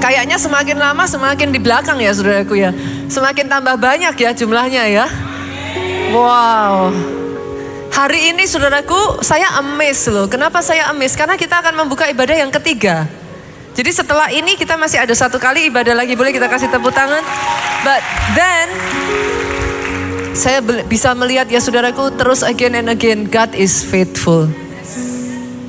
Kayaknya semakin lama semakin di belakang ya saudaraku ya. Semakin tambah banyak ya jumlahnya ya. Wow. Hari ini saudaraku saya amazed loh. Kenapa saya amazed? Karena kita akan membuka ibadah yang ketiga. Jadi setelah ini kita masih ada satu kali ibadah lagi. Boleh kita kasih tepuk tangan? But then saya bisa melihat ya saudaraku, terus again and again, God is faithful.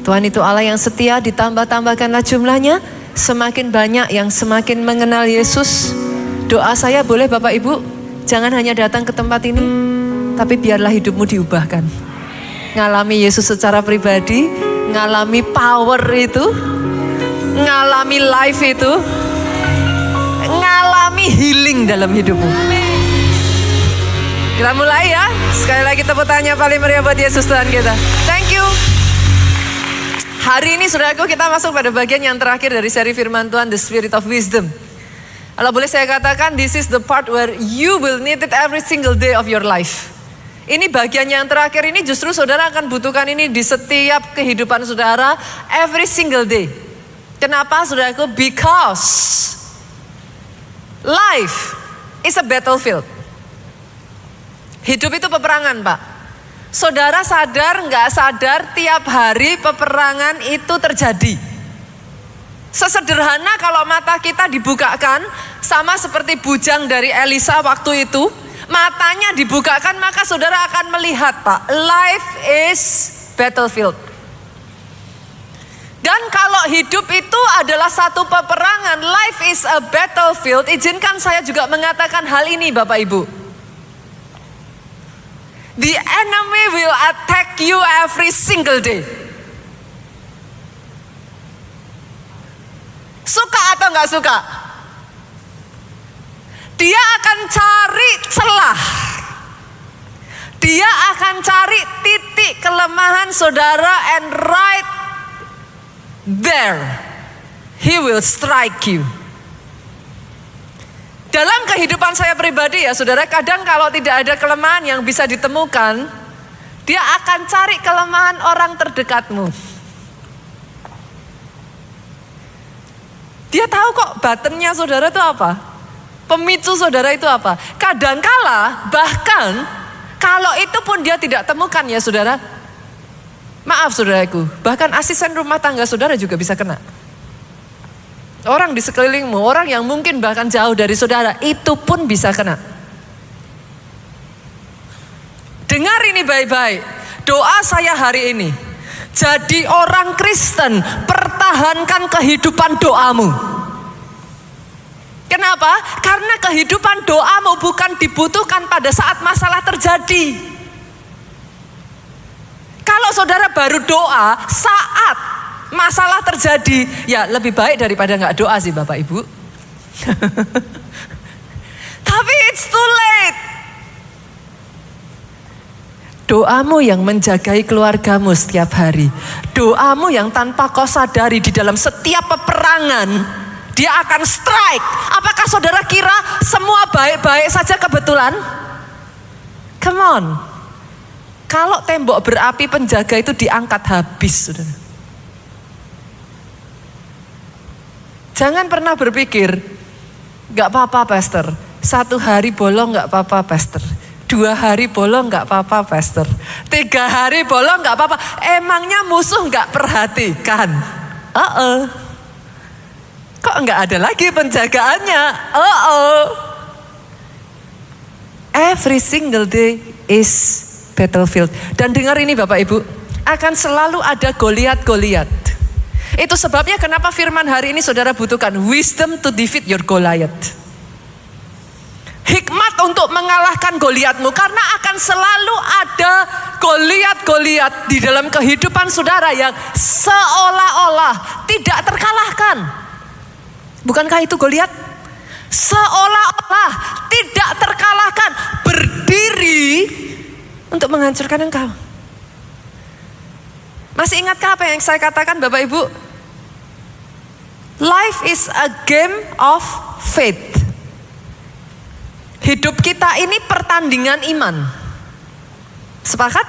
Tuhan itu Allah yang setia, ditambah-tambahkanlah jumlahnya. Semakin banyak yang semakin mengenal Yesus. Doa saya boleh Bapak Ibu, jangan hanya datang ke tempat ini, tapi biarlah hidupmu diubahkan. Ngalami Yesus secara pribadi, ngalami power itu, ngalami life itu, ngalami healing dalam hidupmu. Kita mulai ya. Sekali lagi tepuk tangan paling meriah buat Yesus Tuhan kita. Thank you. Hari ini saudaraku kita masuk pada bagian yang terakhir dari seri firman Tuhan, The Spirit of Wisdom. Kalau boleh saya katakan, this is the part where you will need it every single day of your life. Ini bagian yang terakhir ini justru saudara akan butuhkan ini di setiap kehidupan saudara, every single day. Kenapa saudaraku? Because life is a battlefield. Hidup itu peperangan Pak. Saudara sadar nggak sadar tiap hari peperangan itu terjadi. Sesederhana kalau mata kita dibukakan, sama seperti bujang dari Elisa waktu itu, matanya dibukakan maka saudara akan melihat Pak, life is battlefield. Dan kalau hidup itu adalah satu peperangan, life is a battlefield, izinkan saya juga mengatakan hal ini Bapak Ibu. The enemy will attack you every single day. Suka atau nggak suka? Dia akan cari celah. Dia akan cari titik kelemahan saudara, and right there he will strike you. Dalam kehidupan saya pribadi ya saudara, kadang kalau tidak ada kelemahan yang bisa ditemukan, dia akan cari kelemahan orang terdekatmu. Dia tahu kok buttonnya saudara itu apa, pemicu saudara itu apa. Kadangkala bahkan kalau itu pun dia tidak temukan ya saudara, maaf saudaraku, bahkan asisten rumah tangga saudara juga bisa kena. Orang di sekelilingmu, orang yang mungkin bahkan jauh dari saudara, itu pun bisa kena. Dengar ini baik-baik. Doa saya hari ini, jadi orang Kristen, pertahankan kehidupan doamu. Kenapa? Karena kehidupan doamu bukan dibutuhkan pada saat masalah terjadi. Kalau saudara baru doa saat masalah terjadi, ya lebih baik daripada nggak doa sih Bapak Ibu. Tapi it's too late. Doamu yang menjagai keluargamu setiap hari, doamu yang tanpa kau sadari di dalam setiap peperangan, dia akan strike. Apakah saudara kira semua baik-baik saja kebetulan? Come on. Kalau tembok berapi penjaga itu diangkat habis saudara. Jangan pernah berpikir, gak apa-apa pastor, 1 hari bolong gak apa-apa pastor, 2 hari bolong gak apa-apa pastor, 3 hari bolong gak apa-apa. Emangnya musuh gak perhatikan? Kok gak ada lagi penjagaannya? Every single day is battlefield. Dan dengar ini Bapak Ibu, akan selalu ada Goliat-Goliat. Itu sebabnya kenapa firman hari ini saudara butuhkan wisdom to defeat your Goliath. Hikmat untuk mengalahkan Goliatmu, karena akan selalu ada Goliat-Goliat di dalam kehidupan saudara yang seolah-olah tidak terkalahkan. Bukankah itu Goliat? Seolah-olah tidak terkalahkan, berdiri untuk menghancurkan engkau. Masih ingatkah apa yang saya katakan Bapak Ibu? Life is a game of faith. Hidup kita ini pertandingan iman. Sepakat?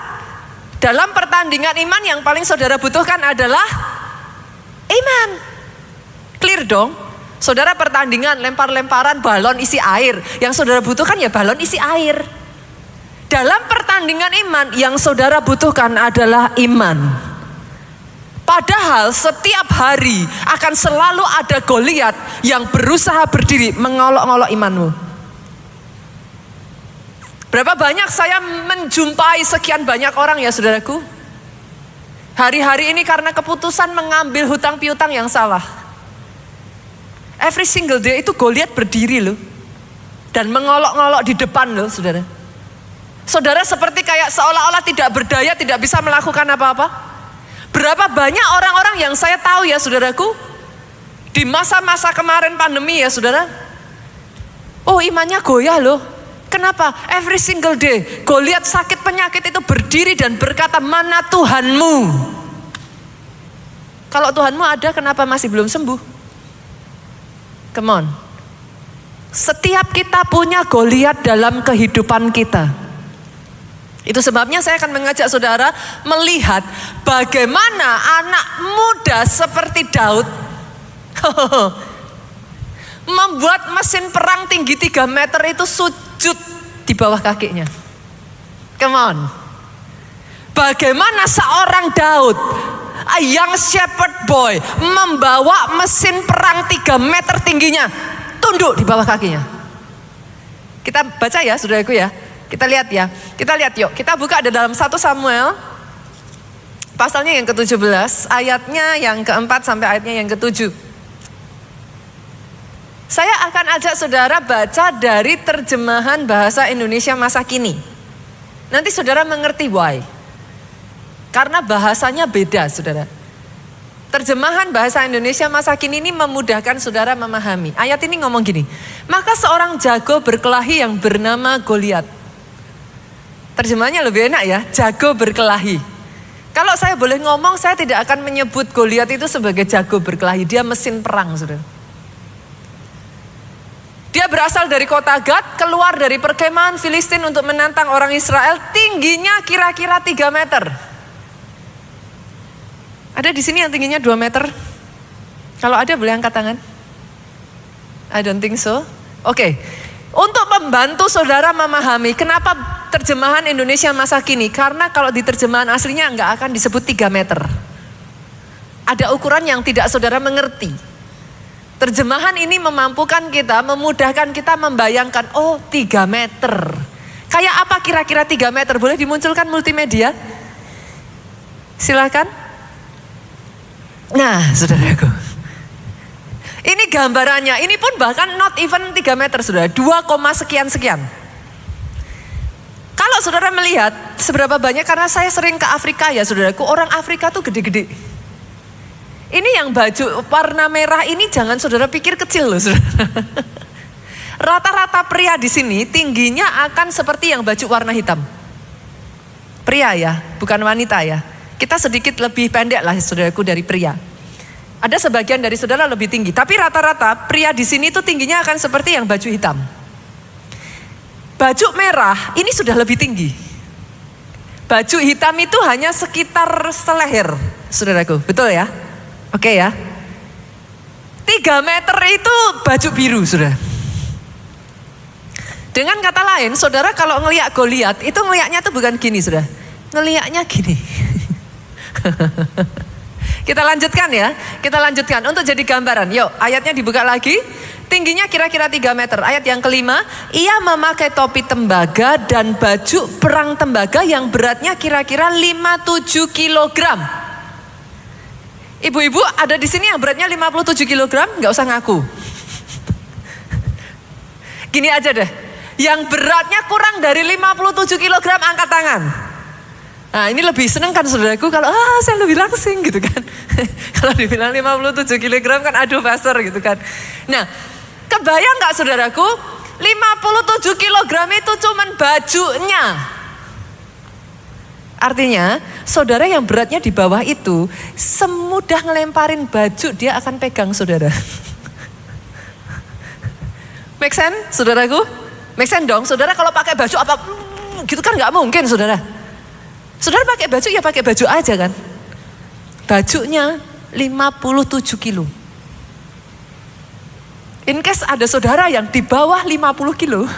Dalam pertandingan iman yang paling saudara butuhkan adalah iman. Clear dong? Saudara pertandingan lempar-lemparan balon isi air. Yang saudara butuhkan ya balon isi air. Dalam pertandingan iman yang saudara butuhkan adalah iman. Padahal setiap hari akan selalu ada Goliat yang berusaha berdiri mengolok-olok imanmu. Berapa banyak saya menjumpai sekian banyak orang ya saudaraku. Hari-hari ini karena keputusan mengambil hutang piutang yang salah. Every single day itu Goliat berdiri loh. Dan mengolok-ngolok di depan loh saudara. Saudara seperti kayak seolah-olah tidak berdaya, tidak bisa melakukan apa-apa. Berapa banyak orang-orang yang saya tahu ya saudaraku. Di masa-masa kemarin pandemi ya saudara. Oh imannya goyah loh. Kenapa? Every single day Goliat sakit penyakit itu berdiri dan berkata, mana Tuhanmu? Kalau Tuhanmu ada kenapa masih belum sembuh? Come on. Setiap kita punya Goliat dalam kehidupan kita. Itu sebabnya saya akan mengajak saudara melihat bagaimana anak muda seperti Daud membuat mesin perang tinggi 3 meter itu sujud di bawah kakinya. Come on. Bagaimana seorang Daud, a young shepherd boy, membawa mesin perang 3 meter tingginya, tunduk di bawah kakinya. Kita baca ya saudaraku ya. Kita lihat ya. Kita lihat yuk. Kita buka ada dalam 1 Samuel. Pasalnya yang ke-17. Ayatnya yang ke-4 sampai ayatnya yang ke-7. Saya akan ajak saudara baca dari terjemahan bahasa Indonesia masa kini. Nanti saudara mengerti why. Karena bahasanya beda saudara. Terjemahan bahasa Indonesia masa kini ini memudahkan saudara memahami. Ayat ini ngomong gini. Maka seorang jago berkelahi yang bernama Goliat. Terjemahannya lebih enak ya. Jago berkelahi. Kalau saya boleh ngomong, saya tidak akan menyebut Goliat itu sebagai jago berkelahi. Dia mesin perang saudara. Dia berasal dari kota Gad, keluar dari perkemahan Filistin untuk menantang orang Israel. Tingginya kira-kira 3 meter. Ada di sini yang tingginya 2 meter? Kalau ada boleh angkat tangan. I don't think so. Oke. Untuk membantu saudara memahami kenapa terjemahan Indonesia masa kini. Karena kalau di terjemahan aslinya nggak akan disebut 3 meter. Ada ukuran yang tidak saudara mengerti. Terjemahan ini memampukan kita, memudahkan kita membayangkan, oh 3 meter. Kayak apa kira-kira 3 meter? Boleh dimunculkan multimedia? Silakan. Nah, saudaraku. Ini gambarannya, ini pun bahkan not even 3 meter, saudara. 2, sekian-sekian. Kalau saudara melihat seberapa banyak, karena saya sering ke Afrika ya saudaraku, orang Afrika tuh gede-gede. Ini yang baju warna merah ini jangan saudara pikir kecil loh saudara. Rata-rata pria di sini tingginya akan seperti yang baju warna hitam. Pria ya, bukan wanita ya. Kita sedikit lebih pendek lah saudaraku dari pria. Ada sebagian dari saudara lebih tinggi, tapi rata-rata pria di sini tuh tingginya akan seperti yang baju hitam. Baju merah ini sudah lebih tinggi. Baju hitam itu hanya sekitar seleher, saudaraku, betul ya? Oke ya. 3 meter itu baju biru, saudara. Dengan kata lain, saudara kalau ngelihat Goliat, itu ngelihatnya tuh bukan gini, saudara. Ngelihatnya gini. Kita lanjutkan ya. Kita lanjutkan untuk jadi gambaran. Yuk, ayatnya dibuka lagi. Tingginya kira-kira 3 meter. Ayat yang kelima, ia memakai topi tembaga dan baju perang tembaga yang beratnya kira-kira 57 kilogram. Ibu-ibu ada di sini yang beratnya 57 kilogram, nggak usah ngaku. Gini aja deh, yang beratnya kurang dari 57 kilogram angkat tangan. Nah ini lebih seneng kan saudaraku kalau saya lebih langsing gitu kan. Kalau dibilang 57 kilogram kan aduh pastor gitu kan. Nah kebayang nggak saudaraku 57 kilogram itu cuman bajunya. Artinya saudara yang beratnya di bawah itu semudah ngelemparin baju dia akan pegang saudara. Make sense saudaraku? Make sense dong saudara kalau pakai baju apa gitu kan gak mungkin saudara. Saudara pakai baju ya pakai baju aja kan. Bajunya 57 kilo. In case ada saudara yang di bawah 50 kilo.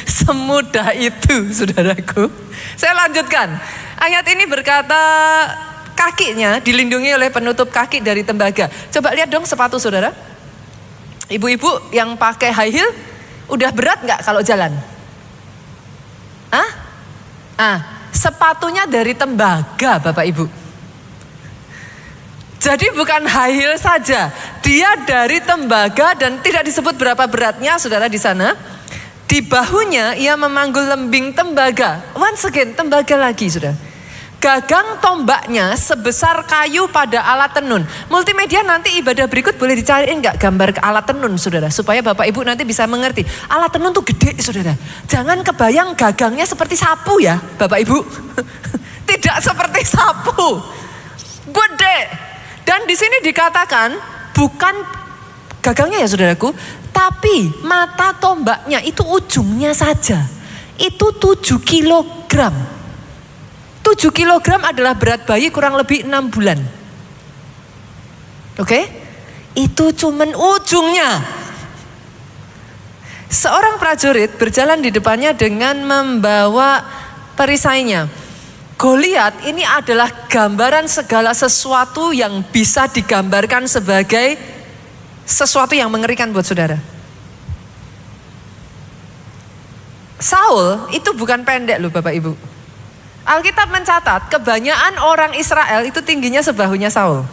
Semudah itu saudaraku. Saya lanjutkan. Ayat ini berkata kakinya dilindungi oleh penutup kaki dari tembaga. Coba lihat dong sepatu saudara. Ibu-ibu yang pakai high heel, udah berat gak kalau jalan? Sepatunya dari tembaga Bapak Ibu. Jadi bukan high heel saja, dia dari tembaga dan tidak disebut berapa beratnya saudara di sana. Di bahunya ia memanggul lembing tembaga. Once again, tembaga lagi saudara. Gagang tombaknya sebesar kayu pada alat tenun. Multimedia nanti ibadah berikut boleh dicariin gak gambar ke alat tenun saudara. Supaya Bapak Ibu nanti bisa mengerti. Alat tenun tuh gede saudara. Jangan kebayang gagangnya seperti sapu ya Bapak Ibu. Tidak seperti sapu. Gede. Dan di sini dikatakan bukan gagangnya ya saudaraku, tapi mata tombaknya itu ujungnya saja. Itu 7 kilogram. 7 kilogram adalah berat bayi kurang lebih 6 bulan. Oke? Itu cuman ujungnya. Seorang prajurit berjalan di depannya dengan membawa perisainya. Goliat ini adalah gambaran segala sesuatu yang bisa digambarkan sebagai sesuatu yang mengerikan buat saudara. Saul itu bukan pendek loh Bapak Ibu. Alkitab mencatat kebanyakan orang Israel itu tingginya sebahunya Saul.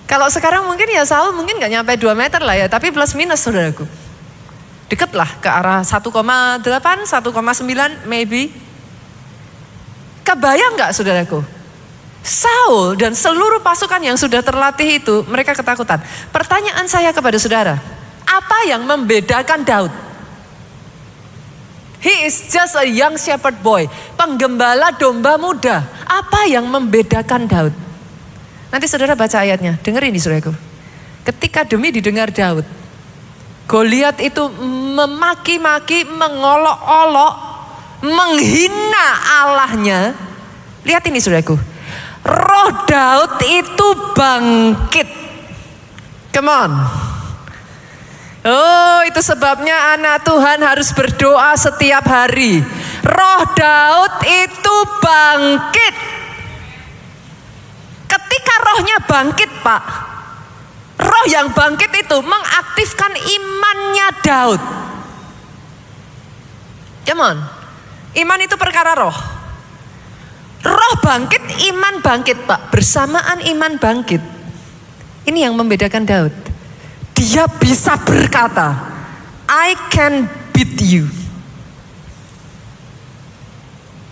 Kalau sekarang mungkin ya Saul mungkin gak nyampe 2 meter lah ya, tapi plus minus saudaraku. Deket lah ke arah 1,8, 1,9 maybe. Kebayang gak saudaraku? Saul dan seluruh pasukan yang sudah terlatih itu mereka ketakutan. Pertanyaan saya kepada saudara, apa yang membedakan Daud? He is just a young shepherd boy, penggembala domba muda. Apa yang membedakan Daud? Nanti saudara baca ayatnya, dengerin nih saudaraku. Ketika demi didengar Daud, Goliat itu memaki-maki, mengolok-olok, menghina Allahnya. Lihat ini saudaraku. Roh Daud itu bangkit. Come on. Oh, itu sebabnya anak Tuhan harus berdoa setiap hari. Roh Daud itu bangkit. Ketika rohnya bangkit Pak, roh yang bangkit itu mengaktifkan imannya Daud. Come on. Iman itu perkara roh. Roh bangkit, iman bangkit Pak. Bersamaan iman bangkit. Ini yang membedakan Daud. Dia bisa berkata, I can beat you.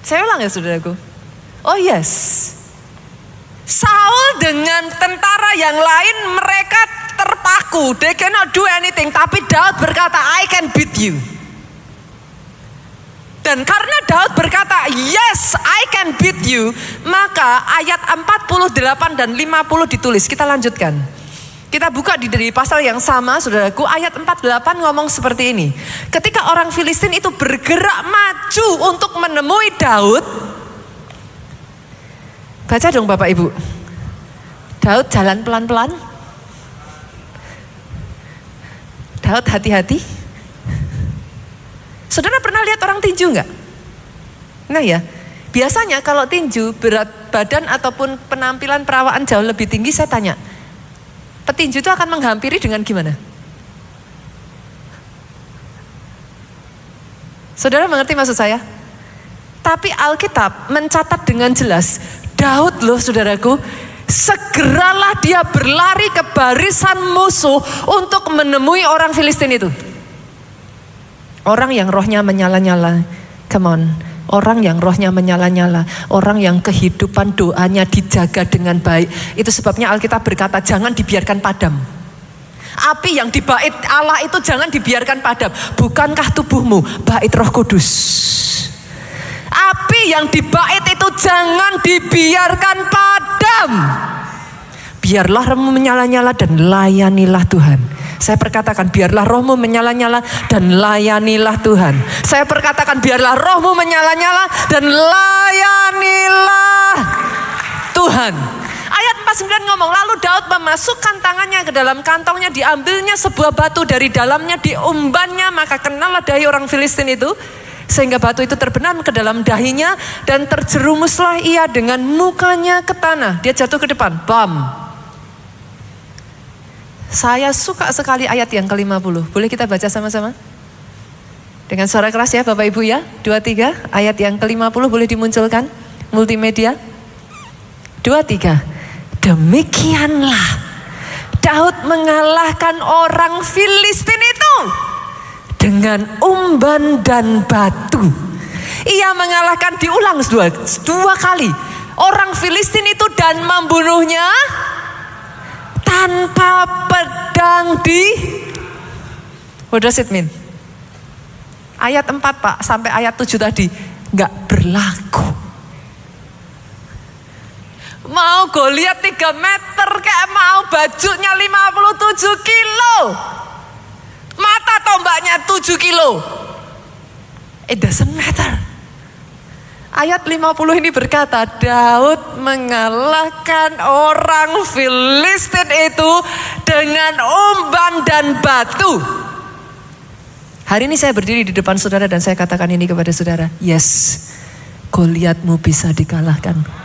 Saya ulang ya saudaraku. Oh yes. Saul dengan tentara yang lain mereka terpaku. They cannot do anything. Tapi Daud berkata, I can beat you. Dan karena Daud berkata, yes, I can beat you, maka ayat 48 dan 50 ditulis. Kita lanjutkan. Kita buka di pasal yang sama, saudaraku. Ayat 48 ngomong seperti ini. Ketika orang Filistin itu bergerak maju untuk menemui Daud. Baca dong Bapak Ibu. Daud jalan pelan-pelan. Daud hati-hati. Saudara pernah lihat orang tinju enggak? Nah ya, biasanya kalau tinju berat badan ataupun penampilan perawaan jauh lebih tinggi, saya tanya, petinju itu akan menghampiri dengan gimana? Saudara mengerti maksud saya? Tapi Alkitab mencatat dengan jelas, Daud loh saudaraku, segeralah dia berlari ke barisan musuh untuk menemui orang Filistin itu. Orang yang rohnya menyala-nyala, come on. Orang yang rohnya menyala-nyala, orang yang kehidupan doanya dijaga dengan baik. Itu sebabnya Alkitab berkata jangan dibiarkan padam. Api yang dibait Allah itu jangan dibiarkan padam. Bukankah tubuhmu bait Roh Kudus? Api yang dibait itu jangan dibiarkan padam. Biarlah rohmu menyala-nyala dan layanilah Tuhan. Saya perkatakan biarlah rohmu menyala-nyala dan layanilah Tuhan. Saya perkatakan biarlah rohmu menyala-nyala dan layanilah Tuhan. Ayat 49 ngomong, lalu Daud memasukkan tangannya ke dalam kantongnya, diambilnya sebuah batu dari dalamnya, diumbannya, maka kenalah dahi orang Filistin itu, sehingga batu itu terbenam ke dalam dahinya, dan terjerumuslah ia dengan mukanya ke tanah. Dia jatuh ke depan, bam. Saya suka sekali ayat yang ke-50. Boleh kita baca sama-sama? Dengan suara keras ya Bapak Ibu ya. 2-3, ayat yang ke-50 boleh dimunculkan multimedia. 2-3. Demikianlah Daud mengalahkan orang Filistin itu dengan umban dan batu. Ia mengalahkan, diulang dua kali, orang Filistin itu dan membunuhnya tanpa pedang What does it mean? Ayat 4 Pak sampai ayat 7 tadi gak berlaku. Mau Goliat 3 meter kayak mau bajunya 57 kilo. Mata tombaknya 7 kilo. It doesn't matter. Ayat 50 ini berkata, Daud mengalahkan orang Filistin itu dengan umban dan batu. Hari ini saya berdiri di depan saudara dan saya katakan ini kepada saudara. Yes, Goliatmu bisa dikalahkan.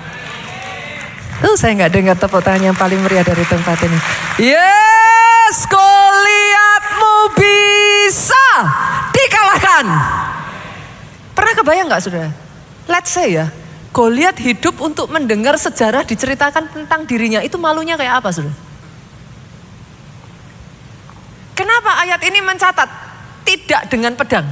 Saya nggak dengar tepuk tangan yang paling meriah dari tempat ini. Yes, Goliatmu bisa dikalahkan. Pernah kebayang nggak saudara? Let's say ya, Goliat hidup untuk mendengar sejarah diceritakan tentang dirinya. Itu malunya kayak apa saudara? Kenapa ayat ini mencatat tidak dengan pedang?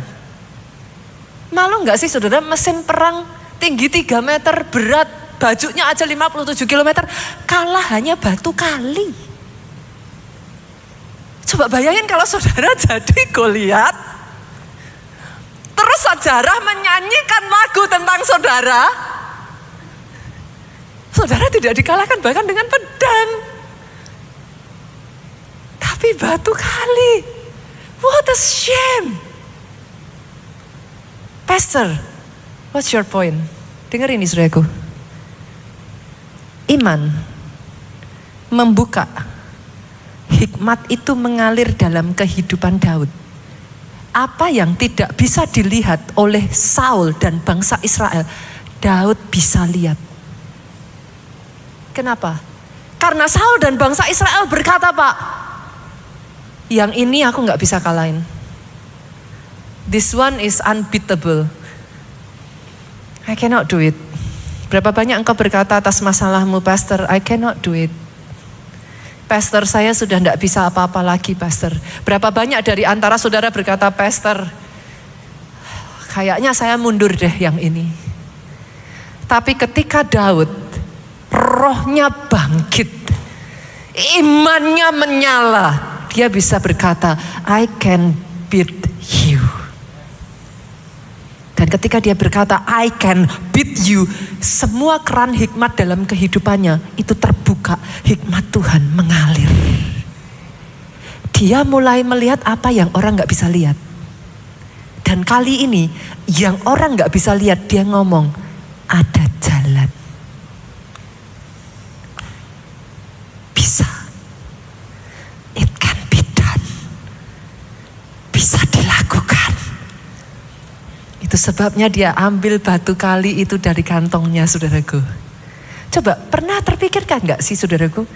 Malu nggak sih saudara, mesin perang tinggi 3 meter, berat, bajunya aja 57 km, kalah hanya batu kali. Coba bayangin kalau saudara jadi Goliat, terus sejarah menyanyikan lagu tentang saudara. Saudara tidak dikalahkan bahkan dengan pedang, tapi batu kali. What a shame. Pastor, what's your point? Dengar ini saudaraku. Iman membuka, hikmat itu mengalir dalam kehidupan Daud. Apa yang tidak bisa dilihat oleh Saul dan bangsa Israel, Daud bisa lihat. Kenapa? Karena Saul dan bangsa Israel berkata, Pak, yang ini aku gak bisa kalahin. This one is unbeatable. I cannot do it. Berapa banyak engkau berkata atas masalahmu, Pastor, I cannot do it. Pastor, saya sudah tidak bisa apa-apa lagi, Pastor. Berapa banyak dari antara saudara berkata, Pastor, kayaknya saya mundur deh yang ini. Tapi ketika Daud, rohnya bangkit, imannya menyala, dia bisa berkata, I can beat you. Dan ketika dia berkata, I can beat you, semua keran hikmat dalam kehidupannya itu terbuka. Hikmat Tuhan mengalir. Dia mulai melihat apa yang orang gak bisa lihat. Dan kali ini, yang orang gak bisa lihat, dia ngomong, ada jalan. Bisa. It can be done. Bisa dilakukan. Itu sebabnya dia ambil batu kali itu dari kantongnya, saudaraku. Coba pernah terpikirkan gak sih saudaraku?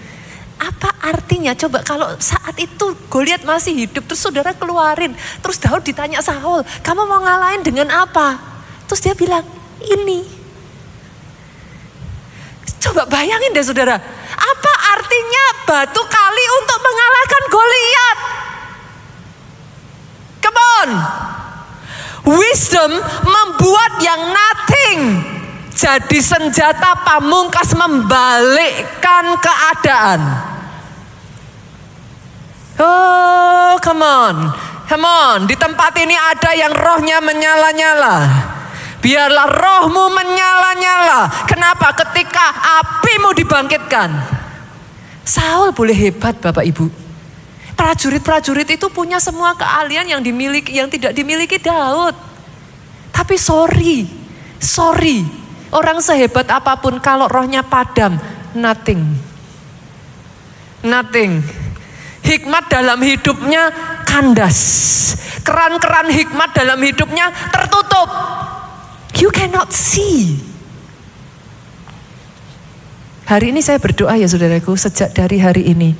Apa artinya coba kalau saat itu Goliat masih hidup, terus saudara keluarin. Terus Daud ditanya Saul, kamu mau ngalahin dengan apa? Terus dia bilang, ini. Coba bayangin deh saudara, apa artinya batu kali untuk mengalahkan Goliat? Come on. Wisdom membuat yang nothing jadi senjata pamungkas membalikkan keadaan. Oh, come on. Come on. Di tempat ini ada yang rohnya menyala-nyala. Biarlah rohmu menyala-nyala. Kenapa? Ketika apimu dibangkitkan. Saul boleh hebat Bapak Ibu. Prajurit-prajurit itu punya semua keahlian yang tidak dimiliki Daud. Tapi sorry. Orang sehebat apapun kalau rohnya padam, nothing. Nothing. Hikmat dalam hidupnya kandas. Keran-keran hikmat dalam hidupnya tertutup. You cannot see. Hari ini saya berdoa ya saudaraku, sejak dari hari ini.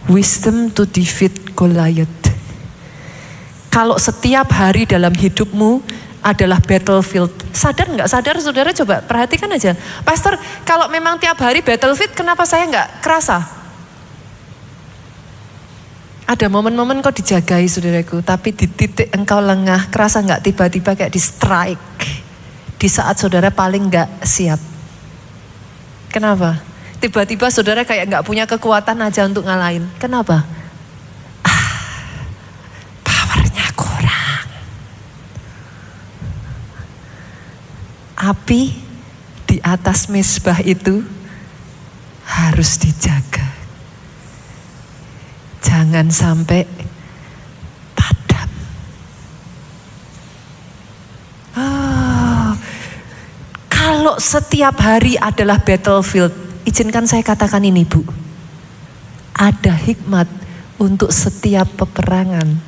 Wisdom to defeat Goliath. Kalau setiap hari dalam hidupmu adalah battlefield. Sadar nggak sadar saudara, coba perhatikan aja. Pastor, kalau memang tiap hari battlefield, kenapa saya nggak kerasa? Ada momen-momen kau dijagai saudaraku, tapi di titik engkau lengah, kerasa nggak tiba-tiba kayak di strike di saat saudara paling nggak siap. Kenapa? Tiba-tiba saudara kayak nggak punya kekuatan aja untuk ngalahin. Kenapa? Powernya kurang. Api di atas mezbah itu harus dijaga. Jangan sampai padam. Kalau setiap hari adalah battlefield, izinkan saya katakan ini Bu. Ada hikmat untuk setiap peperangan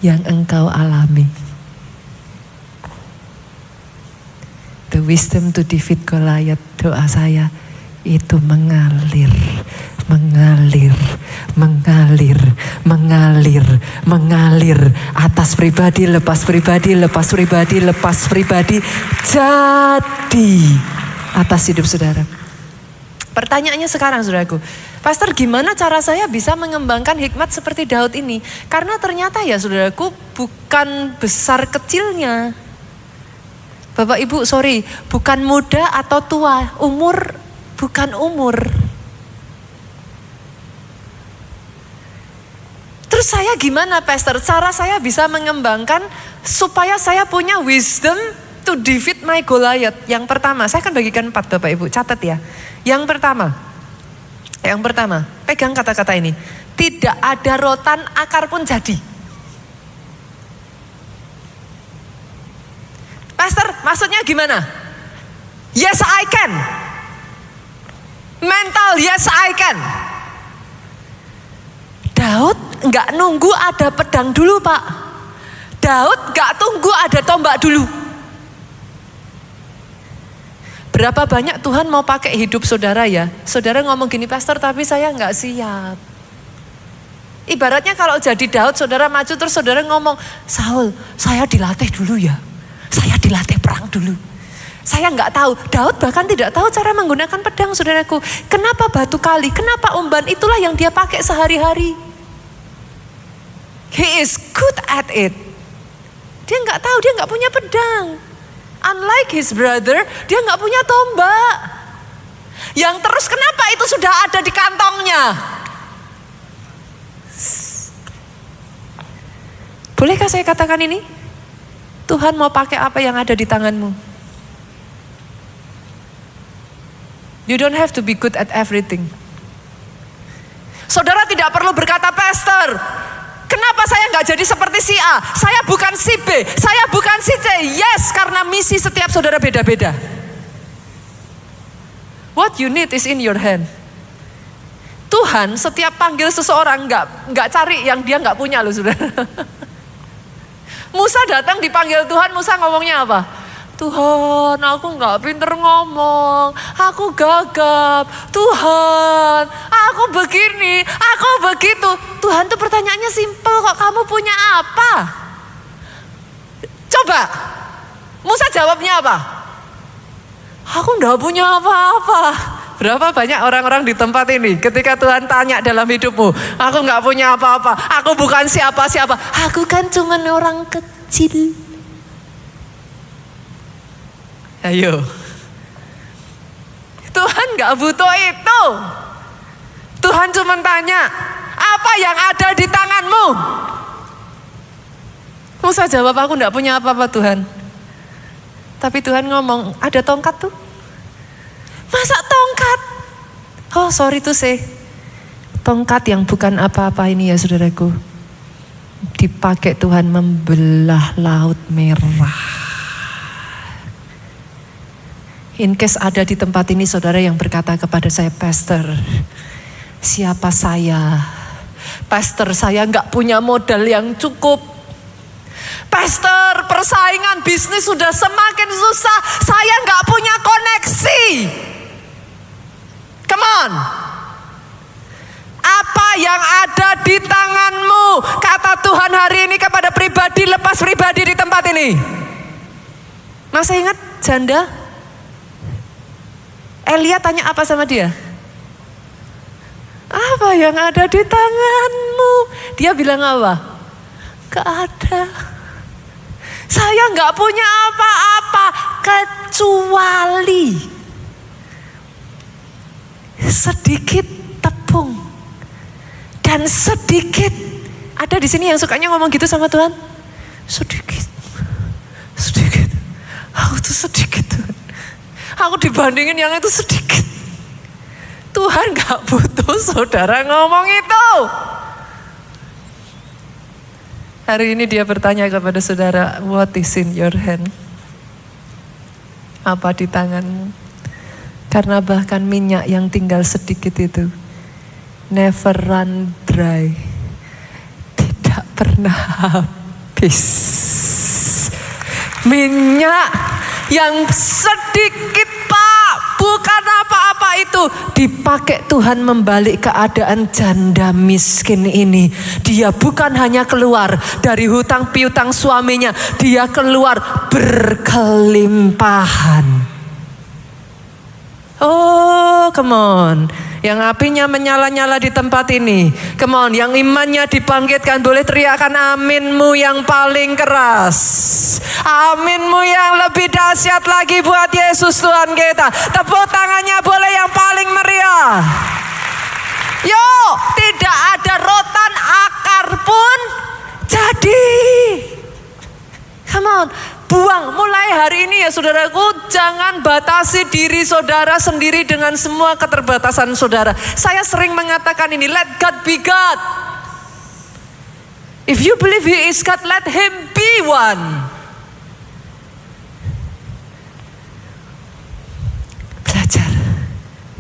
yang engkau alami. The wisdom to defeat Goliath, doa saya itu mengalir, mengalir, mengalir, mengalir, mengalir atas pribadi, lepas pribadi, lepas pribadi, lepas pribadi, jadi atas hidup saudara. Pertanyaannya sekarang saudaraku, Pastor, gimana cara saya bisa mengembangkan hikmat seperti Daud ini? Karena ternyata ya saudaraku, bukan besar kecilnya. Bapak Ibu, sorry, bukan muda atau tua, umur bukan umur. Terus saya gimana Pastor? Cara saya bisa mengembangkan supaya saya punya wisdom to defeat my Goliath. Yang pertama, saya akan bagikan 4 Bapak Ibu, catat ya. Yang pertama, pegang kata-kata ini. Tidak ada rotan, akar pun jadi. Pastor, maksudnya gimana? Yes, I can. Mental, yes, I can. Daud nggak nunggu ada pedang dulu, Pak. Daud nggak tunggu ada tombak dulu. Berapa banyak Tuhan mau pakai hidup saudara ya? Saudara ngomong gini, Pastor, tapi saya nggak siap. Ibaratnya kalau jadi Daud, saudara maju terus saudara ngomong, Saul, saya dilatih dulu ya. Saya dilatih perang dulu. Saya nggak tahu, Daud bahkan tidak tahu cara menggunakan pedang saudaraku. Kenapa batu kali, kenapa umban, itulah yang dia pakai sehari-hari. He is good at it. Dia nggak tahu, dia nggak punya pedang. Unlike his brother, dia nggak punya tombak. Yang terus kenapa itu sudah ada di kantongnya. Bolehkah saya katakan ini? Tuhan mau pakai apa yang ada di tanganmu. You don't have to be good at everything. Saudara tidak perlu berkata, Pastor, kenapa saya nggak jadi seperti si A? Saya bukan si B, saya bukan si C. Yes, karena misi setiap saudara beda-beda. What you need is in your hand. Tuhan setiap panggil seseorang nggak cari yang dia nggak punya loh saudara. Musa datang dipanggil Tuhan, Musa ngomongnya apa? Tuhan, aku nggak pinter ngomong, aku gagap. Tuhan, aku begini, aku begitu. Tuhan tuh pertanyaannya simpel kok, kamu punya apa? Coba, Musa jawabnya apa? Aku nggak punya apa-apa. Berapa banyak orang-orang di tempat ini ketika Tuhan tanya dalam hidupmu, aku nggak punya apa-apa, aku bukan siapa-siapa, aku kan cuma orang kecil. Ayo, Tuhan gak butuh itu. Tuhan cuma tanya, apa yang ada di tanganmu? Musa jawab, aku gak punya apa-apa Tuhan. Tapi Tuhan ngomong, ada tongkat tuh. Masa tongkat? Oh sorry to say, tongkat yang bukan apa-apa ini ya saudaraku, dipakai Tuhan membelah laut merah. In case ada di tempat ini saudara yang berkata kepada saya, Pastor, Siapa saya? Pastor, saya nggak punya modal yang cukup. Pastor, persaingan bisnis sudah semakin susah. Saya nggak punya koneksi. Come on. Apa yang ada di tanganmu? Kata Tuhan hari ini kepada pribadi, lepas pribadi di tempat ini. Masih ingat janda? Elia tanya apa sama dia? Apa yang ada di tanganmu? Dia bilang apa? Gak ada. Saya gak punya apa-apa kecuali sedikit tepung dan sedikit. Ada di sini yang sukanya ngomong gitu sama Tuhan? Sedikit. Aku tuh sedikit. Aku dibandingin yang itu sedikit. Tuhan gak butuh saudara ngomong itu. Hari ini dia bertanya kepada saudara, what is in your hand? Apa di tanganmu? Karena bahkan minyak yang tinggal sedikit itu never run dry. Tidak pernah habis. Minyak yang sedikit, Pak, bukan apa-apa itu. Dipakai Tuhan membalik keadaan janda miskin ini. Dia bukan hanya keluar dari hutang piutang suaminya, dia keluar berkelimpahan. Oh, come on. Yang apinya menyala-nyala di tempat ini. Come on, yang imannya dibangkitkan boleh teriakan aminmu yang paling keras. Aminmu yang lebih dahsyat lagi buat Yesus Tuhan kita. Tepuk tangannya boleh yang paling meriah. Yuk, tidak ada rotan akar pun jadi. Come on, buang mulai hari ini ya saudaraku. Jangan batasi diri saudara sendiri dengan semua keterbatasan saudara. Saya sering mengatakan ini, let God be God. If you believe He is God, let Him be one. Belajar,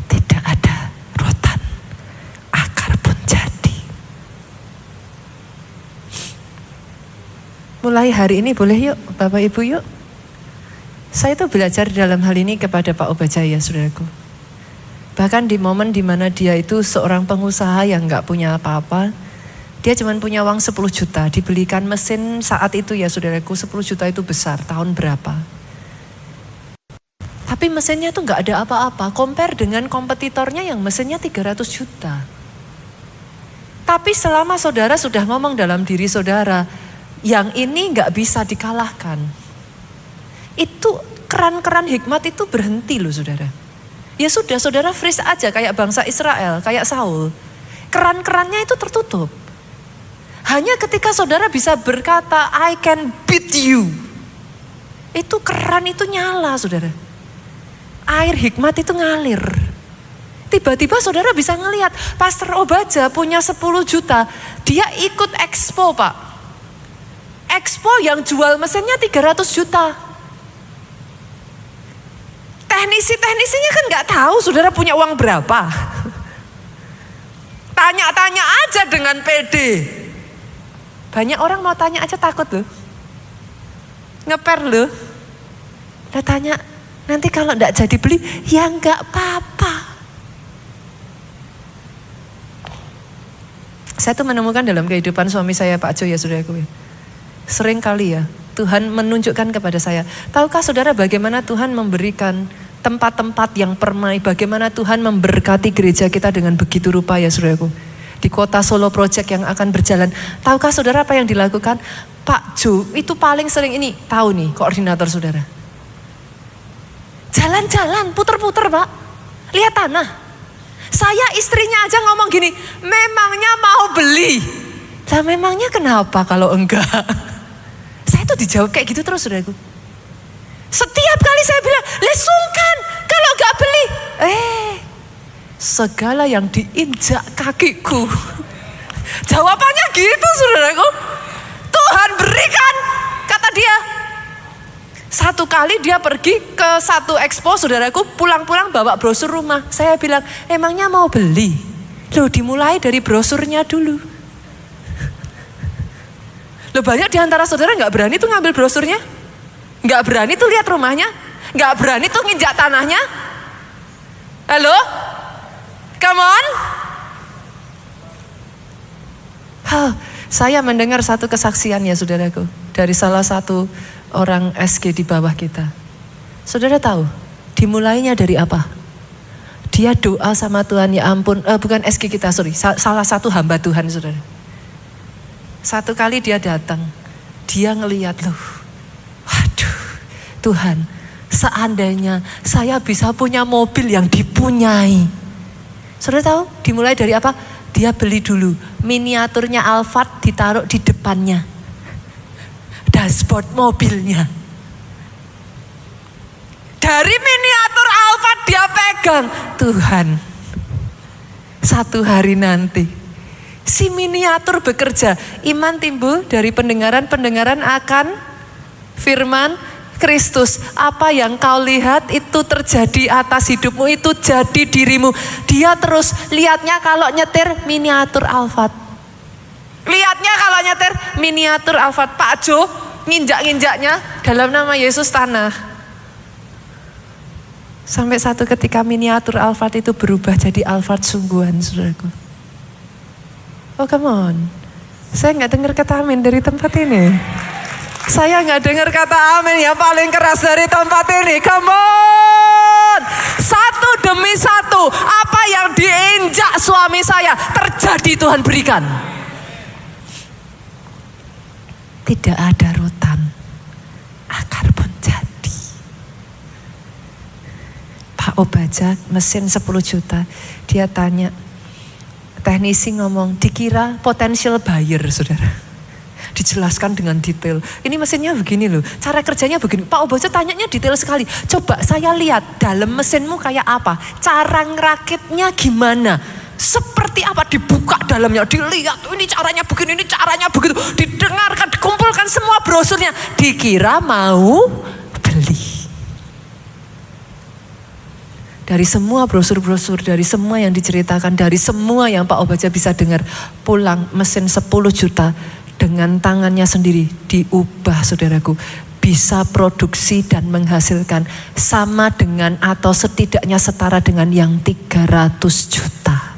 tidak ada rotan, akar pun jadi. Mulai hari ini boleh yuk Bapak Ibu yuk. Saya tuh belajar dalam hal ini kepada Pak Obajaya saudaraku. Bahkan di momen dimana dia itu seorang pengusaha yang gak punya apa-apa. Dia cuma punya uang 10 juta. Dibelikan mesin saat itu ya saudaraku, 10 juta itu besar. Tahun berapa? Tapi mesinnya tuh gak ada apa-apa. Compare dengan kompetitornya yang mesinnya 300 juta. Tapi selama saudara sudah ngomong dalam diri saudara, yang ini gak bisa dikalahkan. Itu keran-keran hikmat itu berhenti loh saudara. Ya sudah saudara freeze aja kayak bangsa Israel, kayak Saul. Keran-kerannya itu tertutup. Hanya ketika saudara bisa berkata, I can beat you. Itu keran itu nyala saudara. Air hikmat itu ngalir. Tiba-tiba saudara bisa ngelihat, Pastor Obaja punya 10 juta. Dia ikut expo Pak. Expo yang jual mesinnya 300 juta. Teknisi-teknisinya kan gak tahu saudara punya uang berapa. Tanya-tanya aja dengan pede. Banyak orang mau tanya aja takut loh. Ngeper loh. Udah tanya, nanti kalau gak jadi beli, ya gak apa-apa. Saya tuh menemukan dalam kehidupan suami saya Pak Jo ya saudaraku. Sering kali ya Tuhan menunjukkan kepada saya. Tahukah saudara bagaimana Tuhan memberikan tempat-tempat yang permai, bagaimana Tuhan memberkati gereja kita dengan begitu rupa ya saudaraku. Di kota Solo Project yang akan berjalan. Tahukah saudara apa yang dilakukan? Pak Jo itu paling sering ini, tahu nih koordinator saudara. Jalan-jalan, puter-puter Pak. Lihat tanah. Saya istrinya aja ngomong gini, memangnya mau beli. Lah memangnya kenapa kalau enggak? Saya tuh dijawab kayak gitu terus saudaraku. Setiap kali saya bilang, sungkan kalau gak beli. Segala yang diinjak kakiku. Jawabannya gitu saudaraku. Tuhan berikan, kata dia. Satu kali dia pergi ke satu expo saudaraku, pulang-pulang bawa brosur rumah. Saya bilang, emangnya mau beli? Loh, dimulai dari brosurnya dulu. Loh, banyak di antara saudara nggak berani tuh ngambil brosurnya, nggak berani tuh lihat rumahnya, nggak berani tuh nginjak tanahnya. Halo, come on. Saya mendengar satu kesaksian ya saudaraku, dari salah satu orang SG di bawah kita. Saudara tahu, dimulainya dari apa? Dia doa sama Tuhan, ya ampun, bukan SG kita, salah satu hamba Tuhan saudara. Satu kali dia datang, dia ngeliat loh, waduh Tuhan, seandainya saya bisa punya mobil yang dipunyai. Saudara tahu dimulai dari apa? Dia beli dulu miniaturnya Alphard, ditaruh di depannya, dashboard mobilnya. Dari miniatur Alphard dia pegang, Tuhan, satu hari nanti si miniatur bekerja. Iman timbul dari pendengaran akan firman Kristus. Apa yang kau lihat itu terjadi atas hidupmu, itu jadi dirimu. Dia terus lihatnya kalau nyetir miniatur Alphard. Lihatnya kalau nyetir miniatur Alphard. Pak Jo nginjak-nginjaknya dalam nama Yesus tanah. Sampai satu ketika miniatur Alphard itu berubah jadi Alphard sungguhan, saudaraku. Oh come on, saya nggak dengar kata amin dari tempat ini. Saya nggak dengar kata amin yang paling keras dari tempat ini. Come on, satu demi satu, apa yang diinjak suami saya terjadi Tuhan berikan. Tidak ada rotan, akar pun jadi. Pak Obajak mesin 10 juta, dia tanya, teknisi ngomong, dikira potential buyer saudara. Dijelaskan dengan detail. Ini mesinnya begini loh, cara kerjanya begini. Pak Obajak tanyanya detail sekali. Coba saya lihat dalam mesinmu kayak apa, cara ngerakitnya gimana, seperti apa, dibuka dalamnya, dilihat, ini caranya begini, ini caranya begitu, didengarkan, dikumpulkan semua brosurnya. Dikira mau beli. Dari semua brosur-brosur, dari semua yang diceritakan, dari semua yang Pak Obajak bisa dengar, pulang mesin 10 juta dengan tangannya sendiri diubah saudaraku. Bisa produksi dan menghasilkan sama dengan atau setidaknya setara dengan yang 300 juta.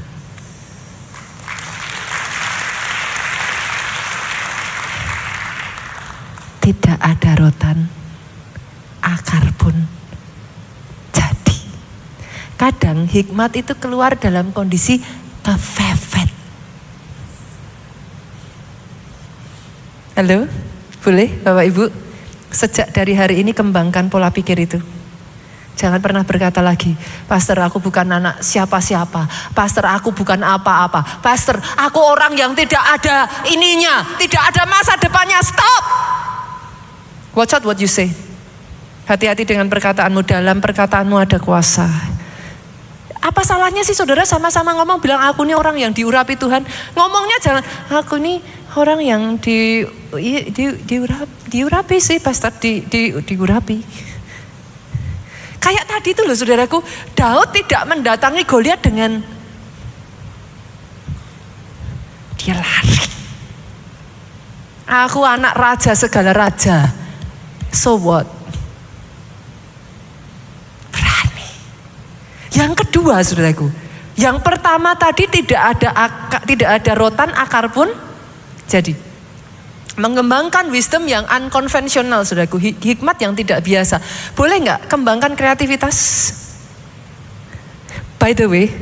Tidak ada rotan, akar pun jadi. Kadang hikmat itu keluar dalam kondisi kepepet. Halo, boleh Bapak Ibu? Sejak dari hari ini kembangkan pola pikir itu. Jangan pernah berkata lagi, Pastor aku bukan anak siapa-siapa, Pastor aku bukan apa-apa, Pastor aku orang yang tidak ada ininya, tidak ada masa depannya. Stop! Watch out what you say. Hati-hati dengan perkataanmu, dalam perkataanmu ada kuasa. Apa salahnya sih saudara sama-sama ngomong, bilang aku ini orang yang diurapi Tuhan. Ngomongnya jangan, aku ini orang yang diurapi sih Pastor, diurapi. Kayak tadi itu loh saudaraku, Daud tidak mendatangi Goliat dengan dia lari. Aku anak raja segala raja. So what? Berani. Yang kedua saudaraku, yang pertama tadi tidak ada rotan, akar pun jadi. Mengembangkan wisdom yang unkonvensional saudaraku, hikmat yang tidak biasa. Boleh nggak kembangkan kreativitas? By the way,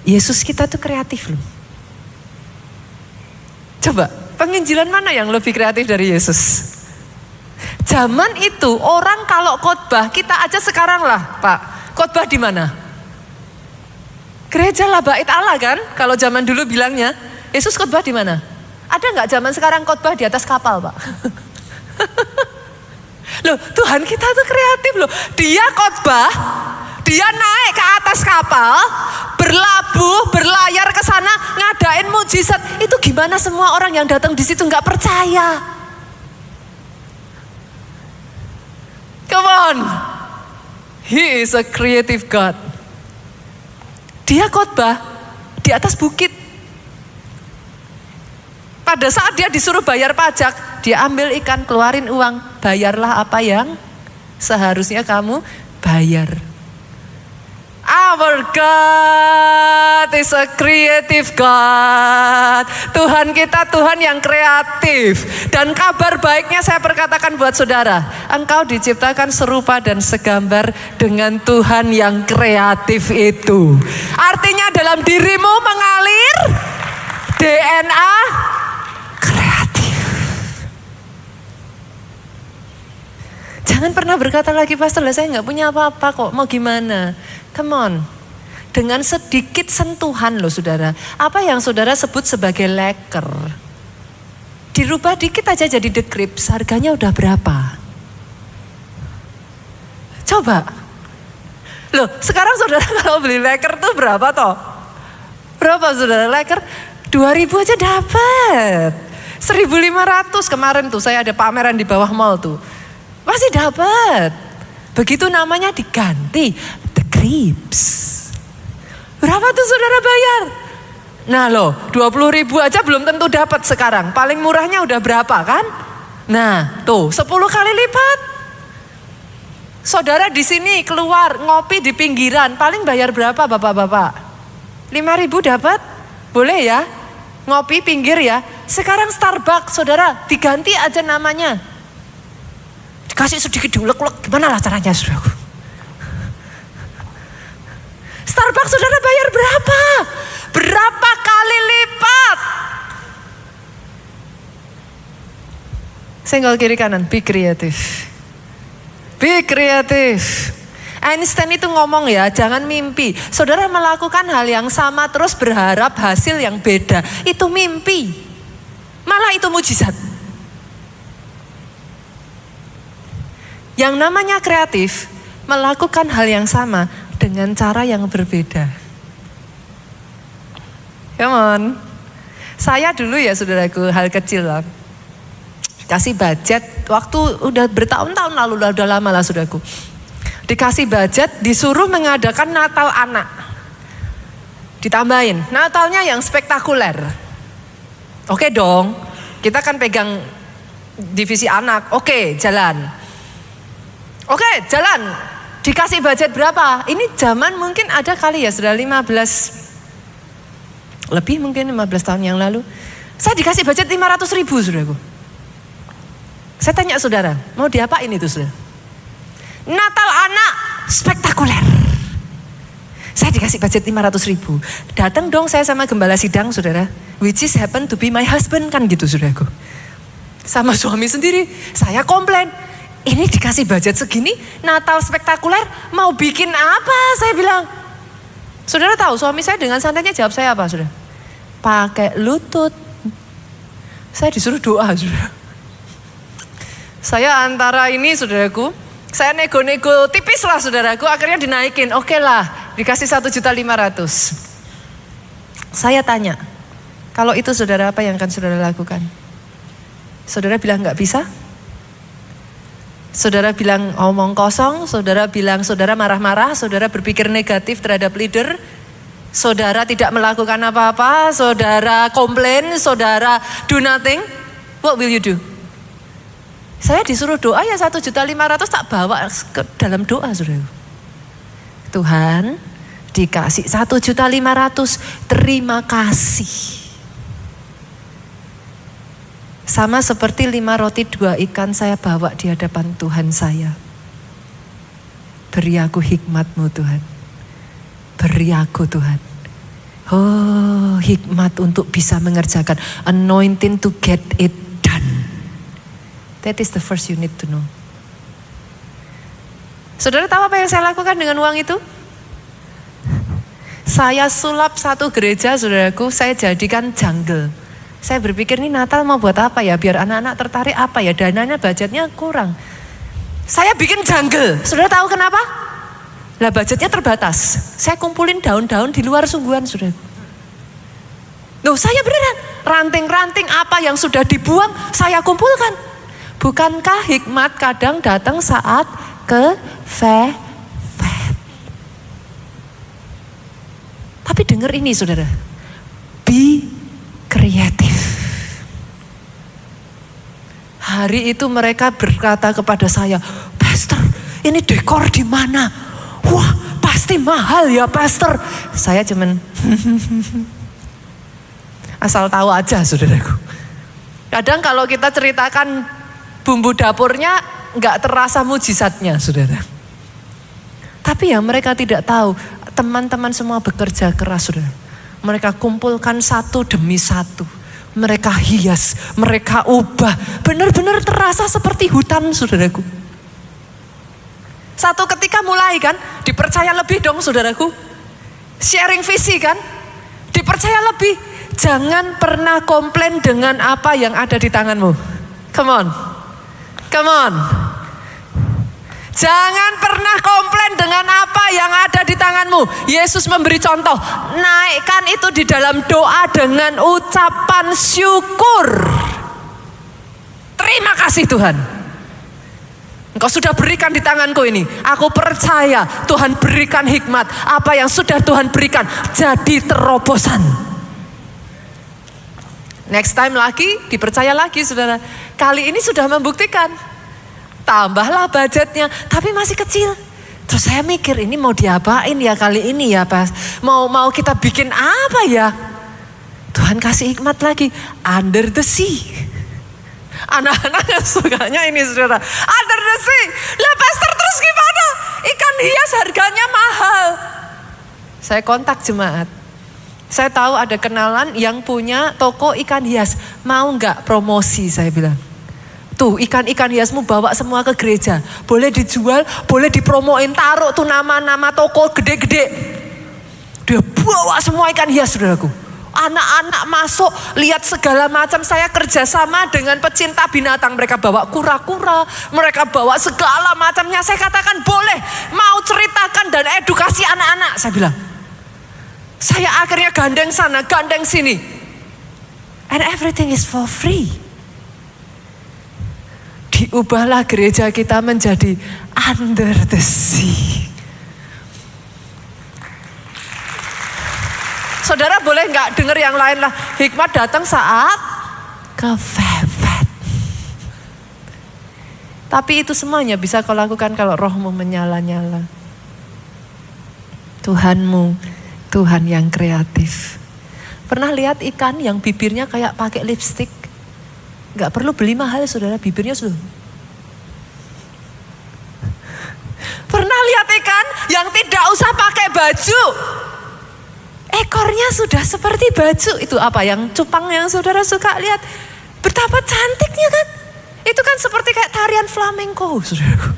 Yesus kita tuh kreatif loh. Coba, penginjilan mana yang lebih kreatif dari Yesus? Zaman itu orang kalau khotbah, kita aja sekarang lah Pak, khotbah di mana? Gereja lah, bait Allah kan? Kalau zaman dulu bilangnya, Yesus khotbah di mana? Ada nggak zaman sekarang khotbah di atas kapal Pak? Loh, Tuhan kita tuh kreatif loh. Dia khotbah, dia naik ke atas kapal, berlabuh, berlayar ke sana, ngadain mujizat. Itu gimana semua orang yang datang di situ nggak percaya? Come on, He is a creative God. Dia khotbah, di atas bukit. Pada saat dia disuruh bayar pajak, dia ambil ikan, keluarin uang, bayarlah apa yang seharusnya kamu bayar. Our God is a creative God. Tuhan kita Tuhan yang kreatif. Dan kabar baiknya saya perkatakan buat saudara, engkau diciptakan serupa dan segambar dengan Tuhan yang kreatif itu. Artinya dalam dirimu mengalir DNA kreatif. Jangan pernah berkata lagi, pastor, saya nggak punya apa-apa kok, mau gimana? Come on. Dengan sedikit sentuhan loh saudara. Apa yang saudara sebut sebagai leker. Dirubah dikit aja jadi The Crips. Harganya udah berapa? Coba. Loh sekarang saudara kalau beli leker tuh berapa toh? Berapa saudara leker? 2.000 aja dapat. 1.500 kemarin tuh saya ada pameran di bawah mall tuh. Masih dapat. Begitu namanya diganti. Crips. Berapa tuh saudara bayar? Nah loh, 20.000 aja belum tentu dapat sekarang. Paling murahnya udah berapa kan? Nah, tuh 10 kali lipat. Saudara di sini keluar ngopi di pinggiran, paling bayar berapa Bapak-bapak? 5.000 dapat? Boleh ya? Ngopi pinggir ya. Sekarang Starbucks, saudara, diganti aja namanya. Dikasih sedikit diulek-ulek, gimana lah caranya saudaraku? Starbucks saudara bayar berapa? Berapa kali lipat? Senggol kiri kanan, be kreatif. Be kreatif. Einstein itu ngomong ya, jangan mimpi. Saudara melakukan hal yang sama terus berharap hasil yang beda. Itu mimpi. Malah itu mujizat. Yang namanya kreatif, melakukan hal yang sama dengan cara yang berbeda. Come on. Saya dulu ya saudaraku, hal kecil lah. Kasih budget, waktu udah bertahun-tahun lalu, udah lama lah saudaraku. Dikasih budget, disuruh mengadakan Natal anak. Ditambahin, Natalnya yang spektakuler. Oke dong, kita kan pegang divisi anak. Oke, jalan. Oke, jalan. Dikasih budget berapa? Ini zaman mungkin ada kali ya, sudah 15, lebih mungkin 15 tahun yang lalu. Saya dikasih budget 500.000 saudaraku. Saya tanya saudara, mau diapain itu saudara? Natal anak spektakuler. Saya dikasih budget 500.000. Datang dong saya sama gembala sidang saudara. Which is happen to be my husband kan gitu saudaraku. Sama suami sendiri, saya komplain. Ini dikasih budget segini, Natal spektakuler, mau bikin apa? Saya bilang. Saudara tahu suami saya dengan santainya jawab saya apa saudara? Pakai lutut. Saya disuruh doa saudara. Saya antara ini saudaraku, saya nego-nego tipis lah saudaraku, akhirnya dinaikin. Oke lah, dikasih 1.500.000. Saya tanya, kalau itu saudara apa yang akan saudara lakukan? Saudara bilang nggak bisa? Saudara bilang omong kosong, saudara bilang saudara marah-marah, saudara berpikir negatif terhadap leader, saudara tidak melakukan apa-apa, saudara komplain, saudara do nothing, what will you do? Saya disuruh doa ya 1.500.000 tak bawa ke dalam doa saudara. Tuhan dikasih 1.500.000, terima kasih. Sama seperti 5 roti 2 ikan saya bawa di hadapan Tuhan saya. Beri aku hikmat-Mu Tuhan. Beri aku Tuhan. Oh, hikmat untuk bisa mengerjakan. Anointing to get it done. That is the first you need to know. Saudara tahu apa yang saya lakukan dengan uang itu? Saya sulap satu gereja saudaraku, saya jadikan jungle. Saya berpikir ini Natal mau buat apa ya, biar anak-anak tertarik apa ya, dananya budgetnya kurang. Saya bikin jungle, saudara tahu kenapa? Lah budgetnya terbatas, saya kumpulin daun-daun di luar sungguhan saudara. Loh saya beneran, ranting-ranting apa yang sudah dibuang saya kumpulkan. Bukankah hikmat kadang datang saat kepepet? Tapi dengar ini saudara, kreatif. Hari itu mereka berkata kepada saya, "Pastor, ini dekor di mana? Wah, pasti mahal ya, Pastor." Saya cuman asal tahu aja, saudaraku. Kadang kalau kita ceritakan bumbu dapurnya, nggak terasa mujizatnya, saudara. Tapi yang mereka tidak tahu, teman-teman semua bekerja keras, saudara. Mereka kumpulkan satu demi satu. Mereka hias, mereka ubah. Benar-benar terasa seperti hutan, saudaraku. Satu ketika mulai kan, dipercaya lebih dong, saudaraku. Sharing visi kan, dipercaya lebih. Jangan pernah komplain dengan apa yang ada di tanganmu. Come on. Come on. Jangan pernah komplain dengan apa yang ada di tanganmu. Yesus memberi contoh. Naikkan itu di dalam doa dengan ucapan syukur. Terima kasih Tuhan. Engkau sudah berikan di tanganku ini. Aku percaya Tuhan berikan hikmat. Apa yang sudah Tuhan berikan jadi terobosan. Next time lagi, dipercaya lagi saudara. Kali ini sudah membuktikan. Tambahlah budgetnya, tapi masih kecil. Terus saya mikir ini mau diapain ya kali ini ya Pas. Mau kita bikin apa ya? Tuhan kasih hikmat lagi. Under the sea. Anak-anak sukanya ini saudara. Under the sea. Lah Pastor terus gimana? Ikan hias harganya mahal. Saya kontak jemaat. Saya tahu ada kenalan yang punya toko ikan hias. Mau nggak promosi, saya bilang. Tuh ikan-ikan hiasmu bawa semua ke gereja. Boleh dijual, boleh dipromoin. Taruh tuh nama-nama toko gede-gede. Dia bawa semua ikan hias saudaraku. Anak-anak masuk, lihat segala macam. Saya kerjasama dengan pecinta binatang. Mereka bawa kura-kura, mereka bawa segala macamnya. Saya katakan boleh, mau ceritakan dan edukasi anak-anak. Saya bilang. Saya akhirnya gandeng sana, gandeng sini. And everything is for free. Diubahlah gereja kita menjadi under the sea. Saudara boleh nggak dengar yang lain lah. Hikmat datang saat kepepet. Tapi itu semuanya bisa kau lakukan kalau rohmu menyala-nyala. Tuhanmu, Tuhan yang kreatif. Pernah lihat ikan yang bibirnya kayak pakai lipstik? Gak perlu beli mahal saudara, bibirnya sudah. Pernah lihat ikan yang tidak usah pakai baju? Ekornya sudah seperti baju. Itu apa yang cupang yang saudara suka lihat? Betapa cantiknya kan? Itu kan seperti kayak tarian flamenco saudaraku.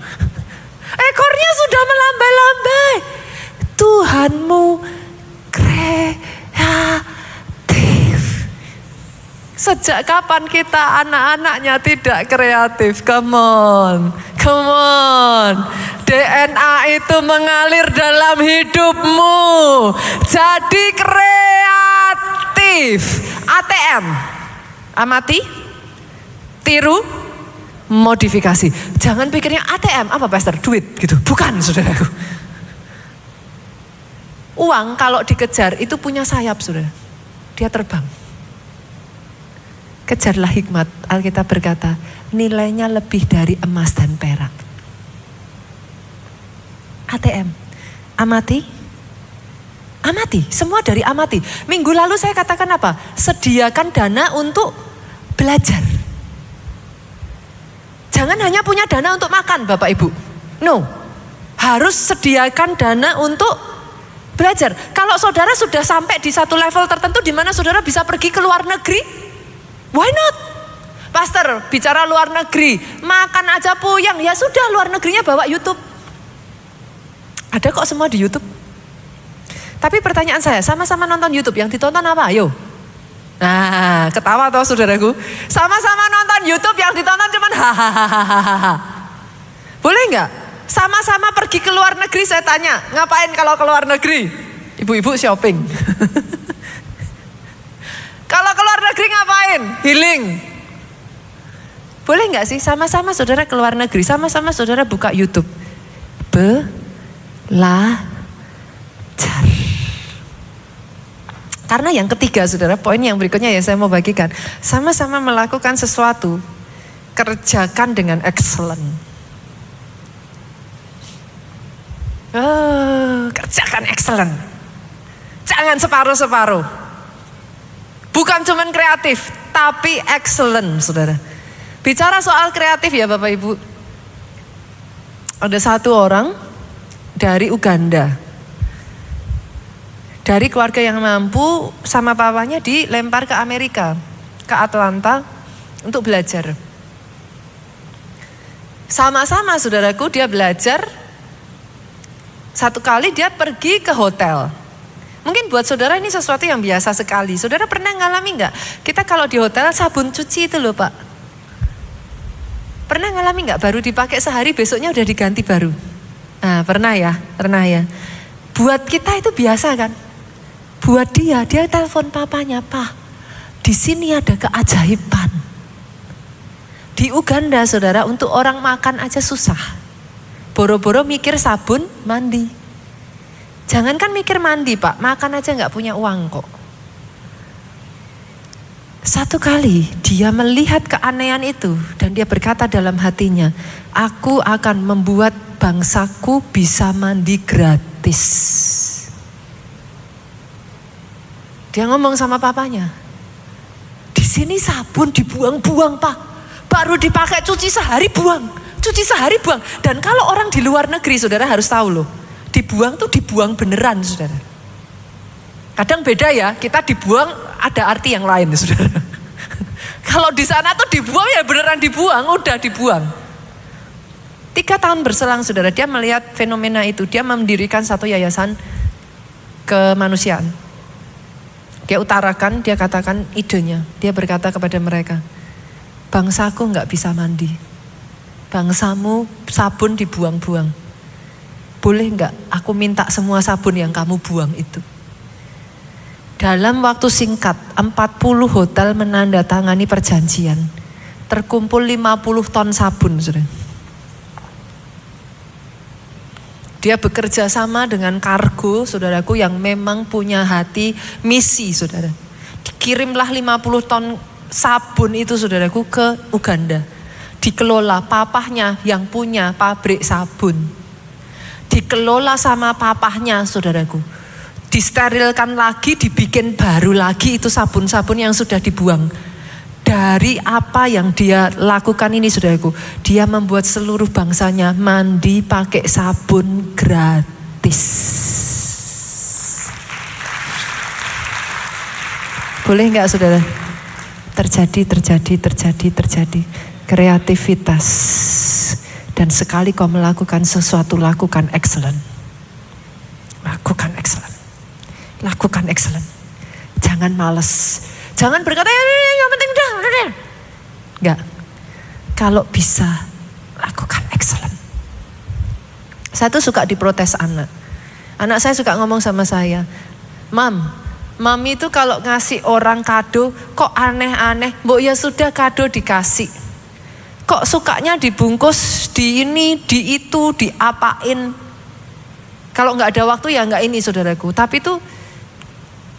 Ekornya sudah melambai-lambai. Tuhanmu kreatif. Sejak kapan kita anak-anaknya tidak kreatif? Come on, come on. DNA itu mengalir dalam hidupmu. Jadi kreatif. ATM. Amati, tiru, modifikasi. Jangan pikirnya ATM, apa Pastor? Duit gitu. Bukan saudaraku. Uang kalau dikejar itu punya sayap saudara. Dia terbang. Kejarlah hikmat. Alkitab berkata, nilainya lebih dari emas dan perak. ATM. Amati. Amati. Semua dari amati. Minggu lalu saya katakan apa? Sediakan dana untuk belajar. Jangan hanya punya dana untuk makan Bapak Ibu. No. Harus sediakan dana untuk belajar. Kalau saudara sudah sampai di satu level tertentu di mana saudara bisa pergi ke luar negeri, why not? Pastor, bicara luar negeri, makan aja puyeng. Ya sudah, luar negerinya bawa YouTube. Ada kok semua di YouTube. Tapi pertanyaan saya, sama-sama nonton YouTube, yang ditonton apa? Ayo. Nah, ketawa toh saudaraku. Sama-sama nonton YouTube, yang ditonton cuman hahaha. Boleh nggak? Sama-sama pergi ke luar negeri, saya tanya, ngapain kalau ke luar negeri? Ibu-ibu shopping. Kalau ke luar negeri ngapain? Healing. Boleh nggak sih sama-sama saudara ke luar negeri, sama-sama saudara buka YouTube. Belajar. Karena yang ketiga saudara, poin yang berikutnya ya saya mau bagikan. Sama-sama melakukan sesuatu, kerjakan dengan excellent. Kerjakan excellent. Jangan separuh-separuh. Bukan cuman kreatif, tapi excellent saudara. Bicara soal kreatif ya Bapak Ibu. Ada satu orang dari Uganda. Dari keluarga yang mampu, sama papanya dilempar ke Amerika, ke Atlanta untuk belajar. Sama-sama saudaraku dia belajar. Satu kali dia pergi ke hotel. Mungkin buat saudara ini sesuatu yang biasa sekali. Saudara pernah ngalami enggak? Kita kalau di hotel sabun cuci itu loh Pak. Pernah ngalami enggak? Baru dipakai sehari besoknya udah diganti baru. Nah pernah ya. Buat kita itu biasa kan. Buat dia telepon papanya, Pak, di sini ada keajaiban. Di Uganda saudara, untuk orang makan aja susah. Boro-boro mikir sabun mandi. Jangankan mikir mandi Pak, makan aja gak punya uang kok. Satu kali dia melihat keanehan itu dan dia berkata dalam hatinya, aku akan membuat bangsaku bisa mandi gratis. Dia ngomong sama papanya, di sini sabun dibuang-buang Pak, baru dipakai cuci sehari buang. Dan kalau orang di luar negeri saudara harus tahu loh, dibuang tuh dibuang beneran saudara. Kadang beda ya, kita dibuang ada arti yang lain saudara. Kalau di sana tuh dibuang ya beneran dibuang, udah dibuang. 3 tahun berselang saudara, dia melihat fenomena itu, dia mendirikan satu yayasan kemanusiaan. Dia utarakan, dia katakan idenya. Dia berkata kepada mereka, bangsaku gak bisa mandi. Bangsamu sabun dibuang-buang. Boleh gak aku minta semua sabun yang kamu buang itu. Dalam waktu singkat, 40 hotel menandatangani perjanjian. Terkumpul 50 ton sabun. Saudara. Dia bekerja sama dengan kargo, saudaraku, yang memang punya hati misi, saudara. Dikirimlah 50 ton sabun itu, saudaraku, ke Uganda. Dikelola papahnya yang punya pabrik sabun. Dikelola sama papahnya, saudaraku. Disterilkan lagi, dibikin baru lagi itu sabun-sabun yang sudah dibuang. Dari apa yang dia lakukan ini saudaraku, dia membuat seluruh bangsanya mandi pakai sabun gratis. Boleh enggak saudara? Terjadi. Kreativitas. Dan sekali kau melakukan sesuatu, lakukan excellent. Lakukan excellent. Jangan malas. Jangan berkata, yang penting udah. Enggak. Kalau bisa, lakukan excellent. Saya tuh suka diprotes anak. Anak saya suka ngomong sama saya, Mami itu kalau ngasih orang kado, kok aneh-aneh. Mbok ya sudah kado dikasih. Kok sukanya dibungkus, di ini, di itu, diapain. Kalau nggak ada waktu ya nggak ini saudaraku. Tapi tuh,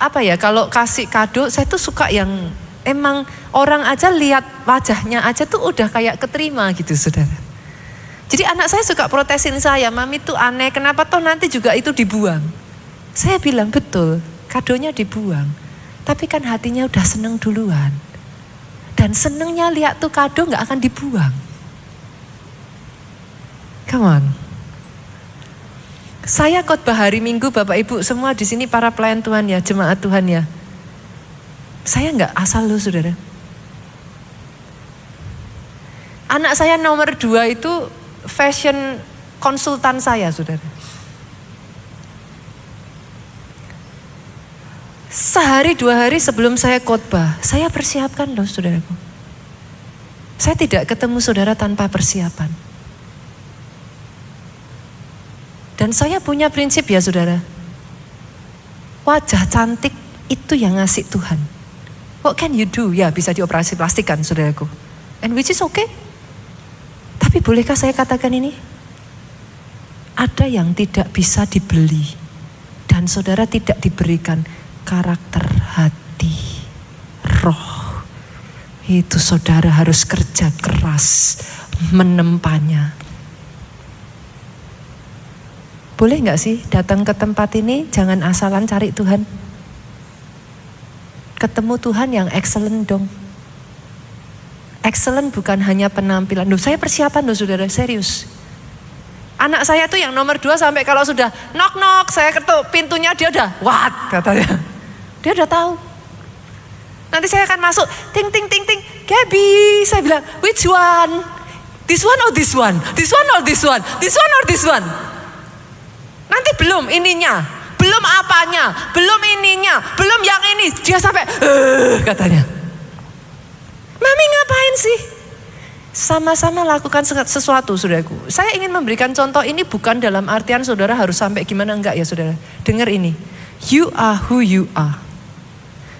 apa ya, kalau kasih kado, saya tuh suka yang emang orang aja lihat wajahnya aja tuh udah kayak keterima gitu saudara. Jadi anak saya suka protesin saya, Mami tuh aneh, kenapa toh nanti juga itu dibuang. Saya bilang betul, kadonya dibuang. Tapi kan hatinya udah seneng duluan. Dan senengnya lihat tuh kado gak akan dibuang. Come on. Saya khotbah hari Minggu Bapak Ibu semua di sini para pelayan Tuhan ya, jemaat Tuhan ya. Saya nggak asal loh saudara. Anak saya nomor 2 itu fashion konsultan saya saudara. Sehari 2 hari sebelum saya khotbah, saya persiapkan loh saudaraku. Saya tidak ketemu saudara tanpa persiapan. Dan saya punya prinsip ya saudara. Wajah cantik itu yang ngasih Tuhan. What can you do? Ya bisa dioperasi plastikan saudaraku. And which is okay. Tapi bolehkah saya katakan ini? Ada yang tidak bisa dibeli. Dan saudara tidak diberikan karakter hati, roh. Itu saudara harus kerja keras menempanya. Boleh gak sih datang ke tempat ini jangan asalan cari Tuhan? Ketemu Tuhan yang excellent dong. Excellent bukan hanya penampilan. Duh, saya persiapan loh saudara, serius. Anak saya tuh yang nomor 2 sampai kalau sudah knock, saya ketuk pintunya dia udah, what katanya. Dia udah tahu. Nanti saya akan masuk, ting, Gaby. Saya bilang, which one? This one or this one? This one or this one? This one or this one? Nanti belum ininya, belum apanya, belum ininya, belum yang ini. Dia sampai, katanya. Mami ngapain sih? Sama-sama lakukan sesuatu, saudaraku. Saya ingin memberikan contoh ini bukan dalam artian saudara harus sampai gimana, enggak ya saudara. Dengar ini, you are who you are.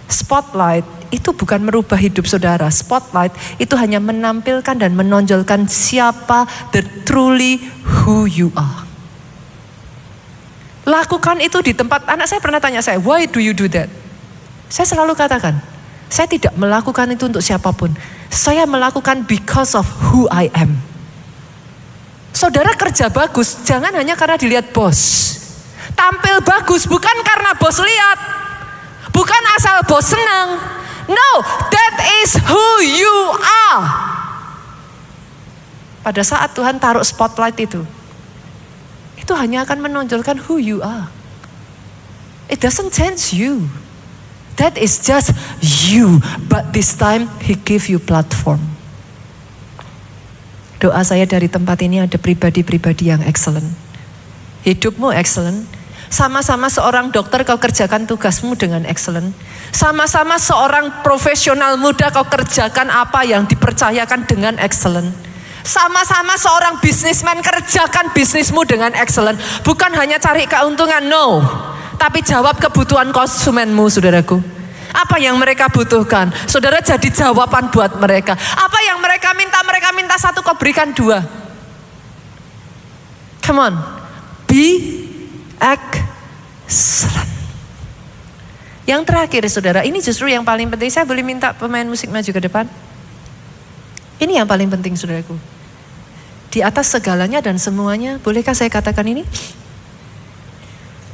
Spotlight itu bukan merubah hidup saudara. Spotlight itu hanya menampilkan dan menonjolkan siapa the truly who you are. Lakukan itu di tempat, anak saya pernah tanya saya, why do you do that? Saya selalu katakan, saya tidak melakukan itu untuk siapapun. Saya melakukan because of who I am. Saudara kerja bagus, jangan hanya karena dilihat bos. Tampil bagus bukan karena bos lihat. Bukan asal bos senang. No, that is who you are. Pada saat Tuhan taruh spotlight itu hanya akan menonjolkan who you are. It doesn't change you. That is just you. But this time He give you platform. Doa saya dari tempat ini ada pribadi-pribadi yang excellent. Hidupmu excellent. Sama-sama seorang dokter kau kerjakan tugasmu dengan excellent. Sama-sama seorang profesional muda kau kerjakan apa yang dipercayakan dengan excellent. Sama-sama seorang bisnismen kerjakan bisnismu dengan excellent. Bukan hanya cari keuntungan, no. Tapi jawab kebutuhan konsumenmu, saudaraku. Apa yang mereka butuhkan, saudara jadi jawaban buat mereka. Apa yang mereka minta 1 kau berikan 2. Come on, be excellent. Yang terakhir saudara, ini justru yang paling penting. Saya boleh minta pemain musik maju ke depan? Ini yang paling penting saudaraku. Di atas segalanya dan semuanya, bolehkah saya katakan ini?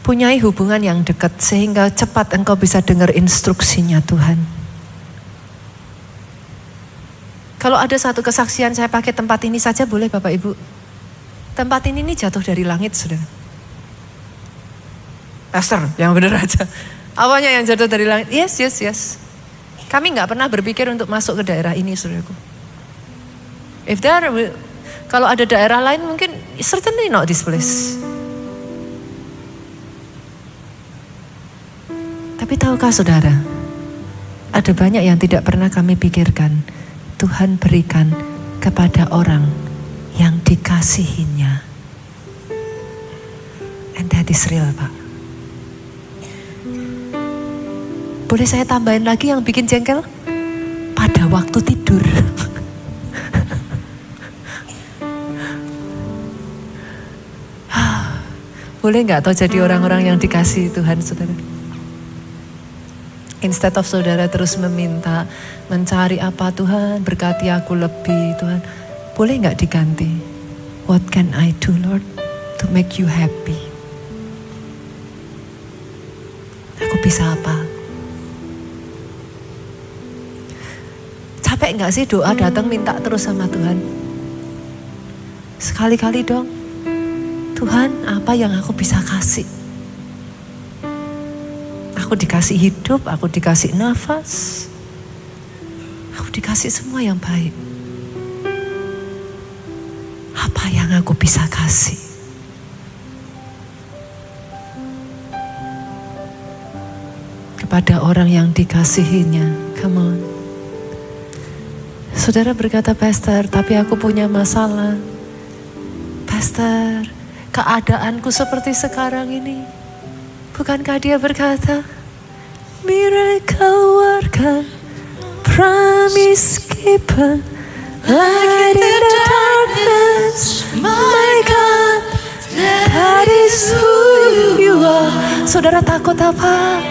Punyai hubungan yang dekat sehingga cepat engkau bisa dengar instruksinya Tuhan. Kalau ada satu kesaksian saya pakai tempat ini saja boleh Bapak Ibu. Tempat ini jatuh dari langit saudara. Pastor, yang benar aja. Apanya yang jatuh dari langit? Yes. Kami gak pernah berpikir untuk masuk ke daerah ini saudaraku. Kalau ada daerah lain mungkin certainly not this place. Tapi tahukah saudara, ada banyak yang tidak pernah kami pikirkan Tuhan berikan kepada orang yang dikasihinya. And that is real Pak. Boleh saya tambahin lagi yang bikin jengkel? Pada waktu tidur. Boleh gak atau jadi orang-orang yang dikasih Tuhan saudara? Instead of saudara terus meminta, mencari apa Tuhan, berkati aku lebih Tuhan. Boleh gak diganti? What can I do Lord to make you happy? Aku bisa apa? Capek gak sih doa datang minta terus sama Tuhan? Sekali-kali dong. Tuhan, apa yang aku bisa kasih? Aku dikasih hidup, aku dikasih nafas. Aku dikasih semua yang baik. Apa yang aku bisa kasih? Kepada orang yang dikasihinya. Come on. Saudara berkata, Pastor, tapi aku punya masalah. Pastor, keadaanku seperti sekarang ini. Bukankah dia berkata, miracle worker, promise keeper, light in the darkness, my God, that is who you are. Saudara takut apa?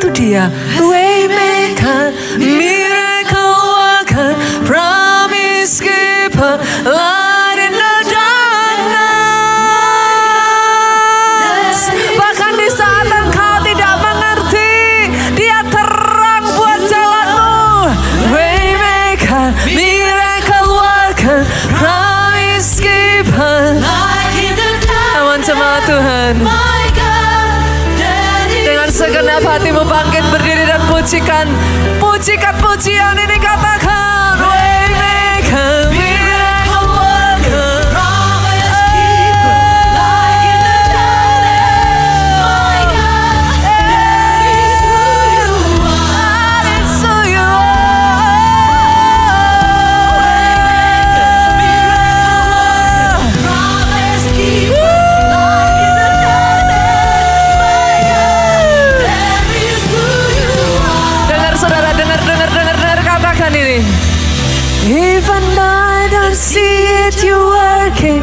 itu dia. Waymaker, miracle worker, promise keeper, light in the darkness. Bahkan di saat engkau tidak mengerti, dia terang buat jalanmu. Waymaker, miracle worker, promise keeper, light in the darkness. Awan jemaat Tuhan. Dengan segenap hatimu bangkit berdiri dan pujikan pujian ini, katakan Waymaker, miracle worker, promise keeper, light in the darkness. My God, that is who you are. That is who you are. Waymaker, miracle worker, promise keeper, light in the darkness. My God, that is who you are. Dengar saudara, dengar katakan ini. Even though I don't see it, you working.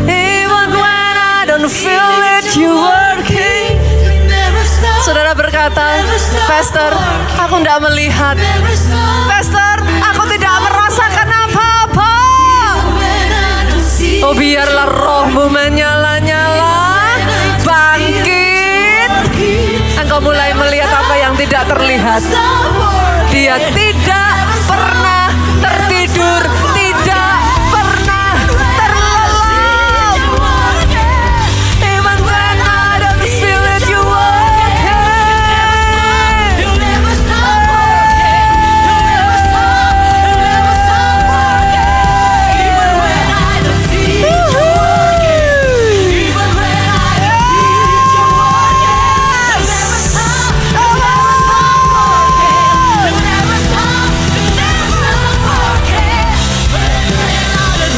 Even when I don't feel it, you working. Saudara berkata, Pastor, aku tidak melihat. Pastor, aku tidak merasakan apa-apa. Oh, biarlah rohmu menyala-nyala, bangkit. Engkau mulai melihat apa yang tidak terlihat. Dia tidak pernah tertidur, tidak pernah terlelap. Even when I don't feel it, you working. You never stop working. You never stop working. Even when I don't see it, you working. Even when I don't see it, you working. You never stop working. You never stop working.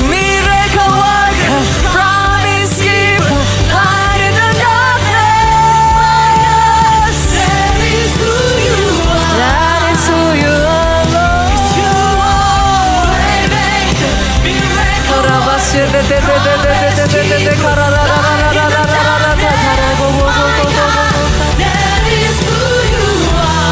Miracle worker, promise keeper, light in the darkness. That is who you are. That is who you are, Lord. You are Waymaker, miracle worker, promise keeper, light in the darkness. That is who you are.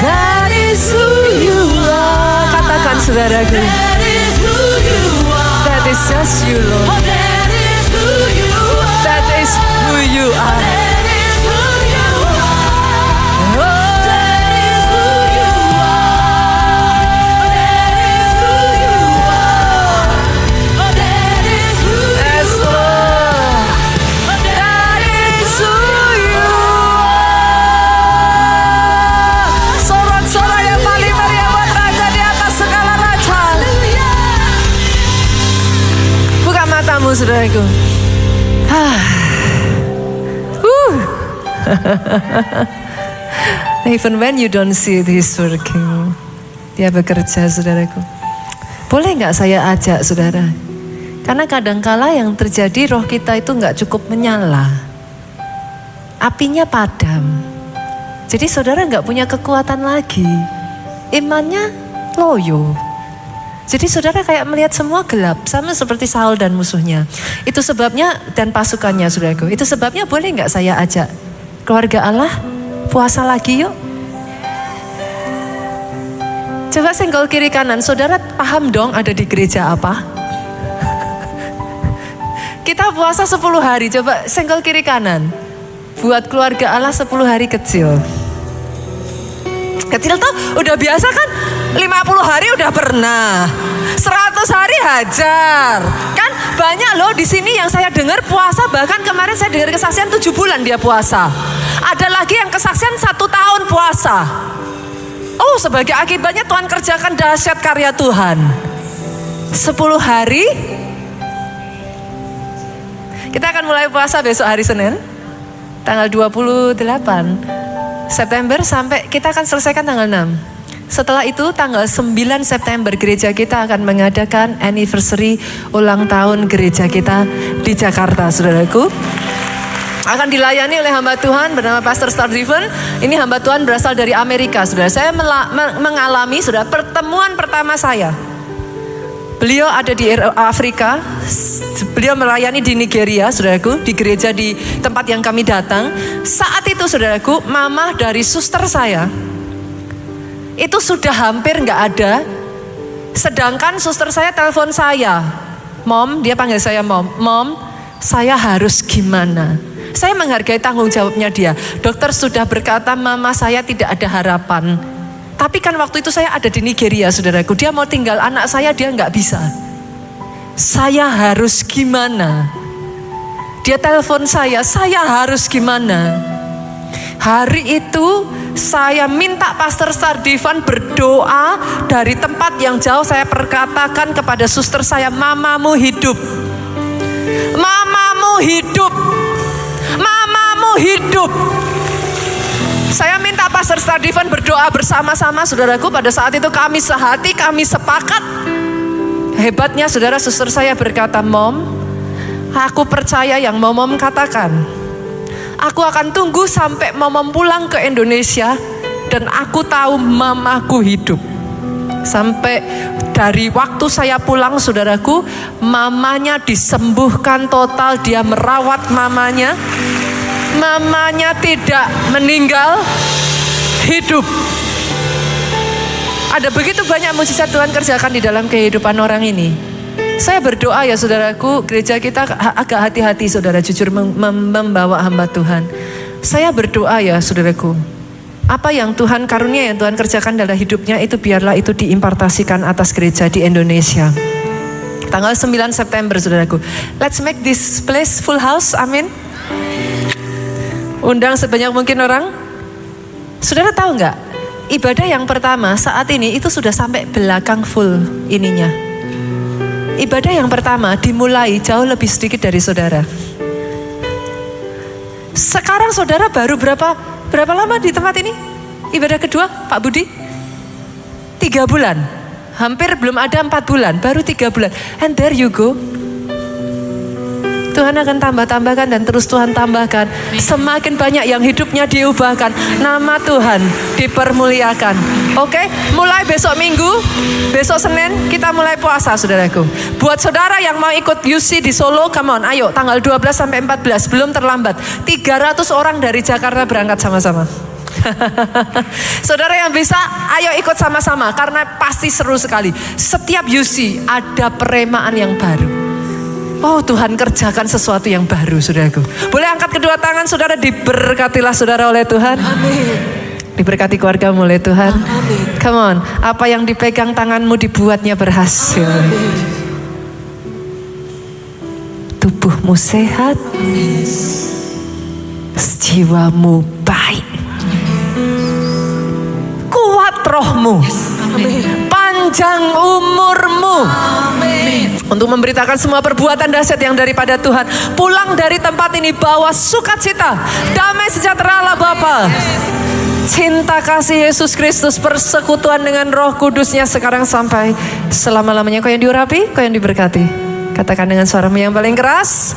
That is who you are. Katakan saudaraku. That is who you are. That is just you, Lord. That is who you are. That is who you are. That is who you are. That is who you are. That is who you are. That is who you are. Yes, Lord. That is who you are. Sorak-sorai yang paling meriah buat Raja di atas segala raja. Buka matamu, saudaraku. Even when you don't see it, He's working. Dia bekerja, saudaraku. Boleh nggak saya ajak saudara? Karena kadangkala yang terjadi roh kita itu nggak cukup menyala. Apinya padam. Jadi saudara nggak punya kekuatan lagi. Imannya loyo. Jadi saudara kayak melihat semua gelap. Sama seperti Saul dan musuhnya. Itu sebabnya, dan pasukannya saudaraku. Itu sebabnya boleh nggak saya ajak keluarga Allah puasa lagi yuk. Coba senggol kiri kanan. Saudara paham dong ada di gereja apa? Kita puasa 10 hari. Coba senggol kiri kanan. Buat keluarga Allah 10 hari kecil. Kecil tuh udah biasa kan? 50 hari udah pernah. 100 hari hajar. Kan banyak loh di sini yang saya dengar puasa. Bahkan kemarin saya dengar kesaksian 7 bulan dia puasa. Ada lagi yang kesaksian 1 tahun puasa. Oh, sebagai akibatnya Tuhan kerjakan dahsyat karya Tuhan. 10 hari. Kita akan mulai puasa besok hari Senin. Tanggal 28 September sampai kita akan selesaikan tanggal 6. Setelah itu tanggal 9 September gereja kita akan mengadakan anniversary ulang tahun gereja kita di Jakarta, saudaraku. Akan dilayani oleh hamba Tuhan bernama Pastor Star Driven. Ini hamba Tuhan berasal dari Amerika, saudara. Saya mengalami, saudara, pertemuan pertama saya Beliau ada di Afrika, beliau melayani di Nigeria, saudaraku, di gereja di tempat yang kami datang. Saat itu, saudaraku, mama dari suster saya itu sudah hampir nggak ada. Sedangkan suster saya telepon saya, Mom, dia panggil saya Mom, saya harus gimana? Saya menghargai tanggung jawabnya dia. Dokter sudah berkata mama saya tidak ada harapan. Tapi kan waktu itu saya ada di Nigeria, saudaraku. Dia mau tinggal anak saya, dia nggak bisa. Saya harus gimana? Dia telepon saya harus gimana? Hari itu saya minta Pastor Sardivan berdoa dari tempat yang jauh. Saya perkatakan kepada suster saya, mamamu hidup. Mamamu hidup. Mamamu hidup. Saya minta Pastor Sardivan berdoa bersama-sama, saudaraku. Pada saat itu kami sehati, kami sepakat. Hebatnya saudara, suster saya berkata, Mom, aku percaya yang Mom katakan. Aku akan tunggu sampai Mom pulang ke Indonesia. Dan aku tahu mamaku hidup. Sampai dari waktu saya pulang, saudaraku, mamanya disembuhkan total. Dia merawat mamanya. Mamanya tidak meninggal, hidup. Ada begitu banyak mujizat Tuhan kerjakan di dalam kehidupan orang ini. Saya berdoa ya saudaraku, gereja kita agak hati-hati saudara, jujur membawa hamba Tuhan. Saya berdoa ya saudaraku, apa yang Tuhan karunia, yang Tuhan kerjakan dalam hidupnya itu biarlah itu diimpartasikan atas gereja di Indonesia. Tanggal 9 September saudaraku. Let's make this place full house, amin. Undang sebanyak mungkin orang. Saudara tahu nggak? Ibadah yang pertama saat ini itu sudah sampai belakang full ininya. Ibadah yang pertama dimulai jauh lebih sedikit dari saudara. Sekarang saudara baru berapa lama di tempat ini? Ibadah kedua, Pak Budi? 3 bulan. Hampir belum ada 4 bulan, baru 3 bulan. And there you go. Tuhan akan tambahkan dan terus Tuhan tambahkan. Semakin banyak yang hidupnya diubahkan. Nama Tuhan dipermuliakan. Oke, mulai besok Minggu, besok Senin kita mulai puasa saudaraku. Buat saudara yang mau ikut UC di Solo, come on, ayo tanggal 12 sampai 14, belum terlambat. 300 orang dari Jakarta berangkat sama-sama. Saudara yang bisa, ayo ikut sama-sama karena pasti seru sekali. Setiap UC ada peremaan yang baru. Oh, Tuhan kerjakan sesuatu yang baru, saudaraku. Boleh angkat kedua tangan, saudara, diberkatilah saudara oleh Tuhan. Amin. Diberkati keluargamu oleh Tuhan. Amin. Come on, apa yang dipegang tanganmu dibuatnya berhasil. Amin. Tubuhmu sehat. Amin. Jiwamu baik. Kuat rohmu. Amin. Panjang umurmu. Amin. Untuk memberitakan semua perbuatan dahsyat yang daripada Tuhan. Pulang dari tempat ini bawa sukacita, damai sejahtera Allah Bapa, cinta kasih Yesus Kristus, persekutuan dengan Roh Kudusnya sekarang sampai selama-lamanya. Kau yang diurapi, kau yang diberkati. Katakan dengan suaramu yang paling keras.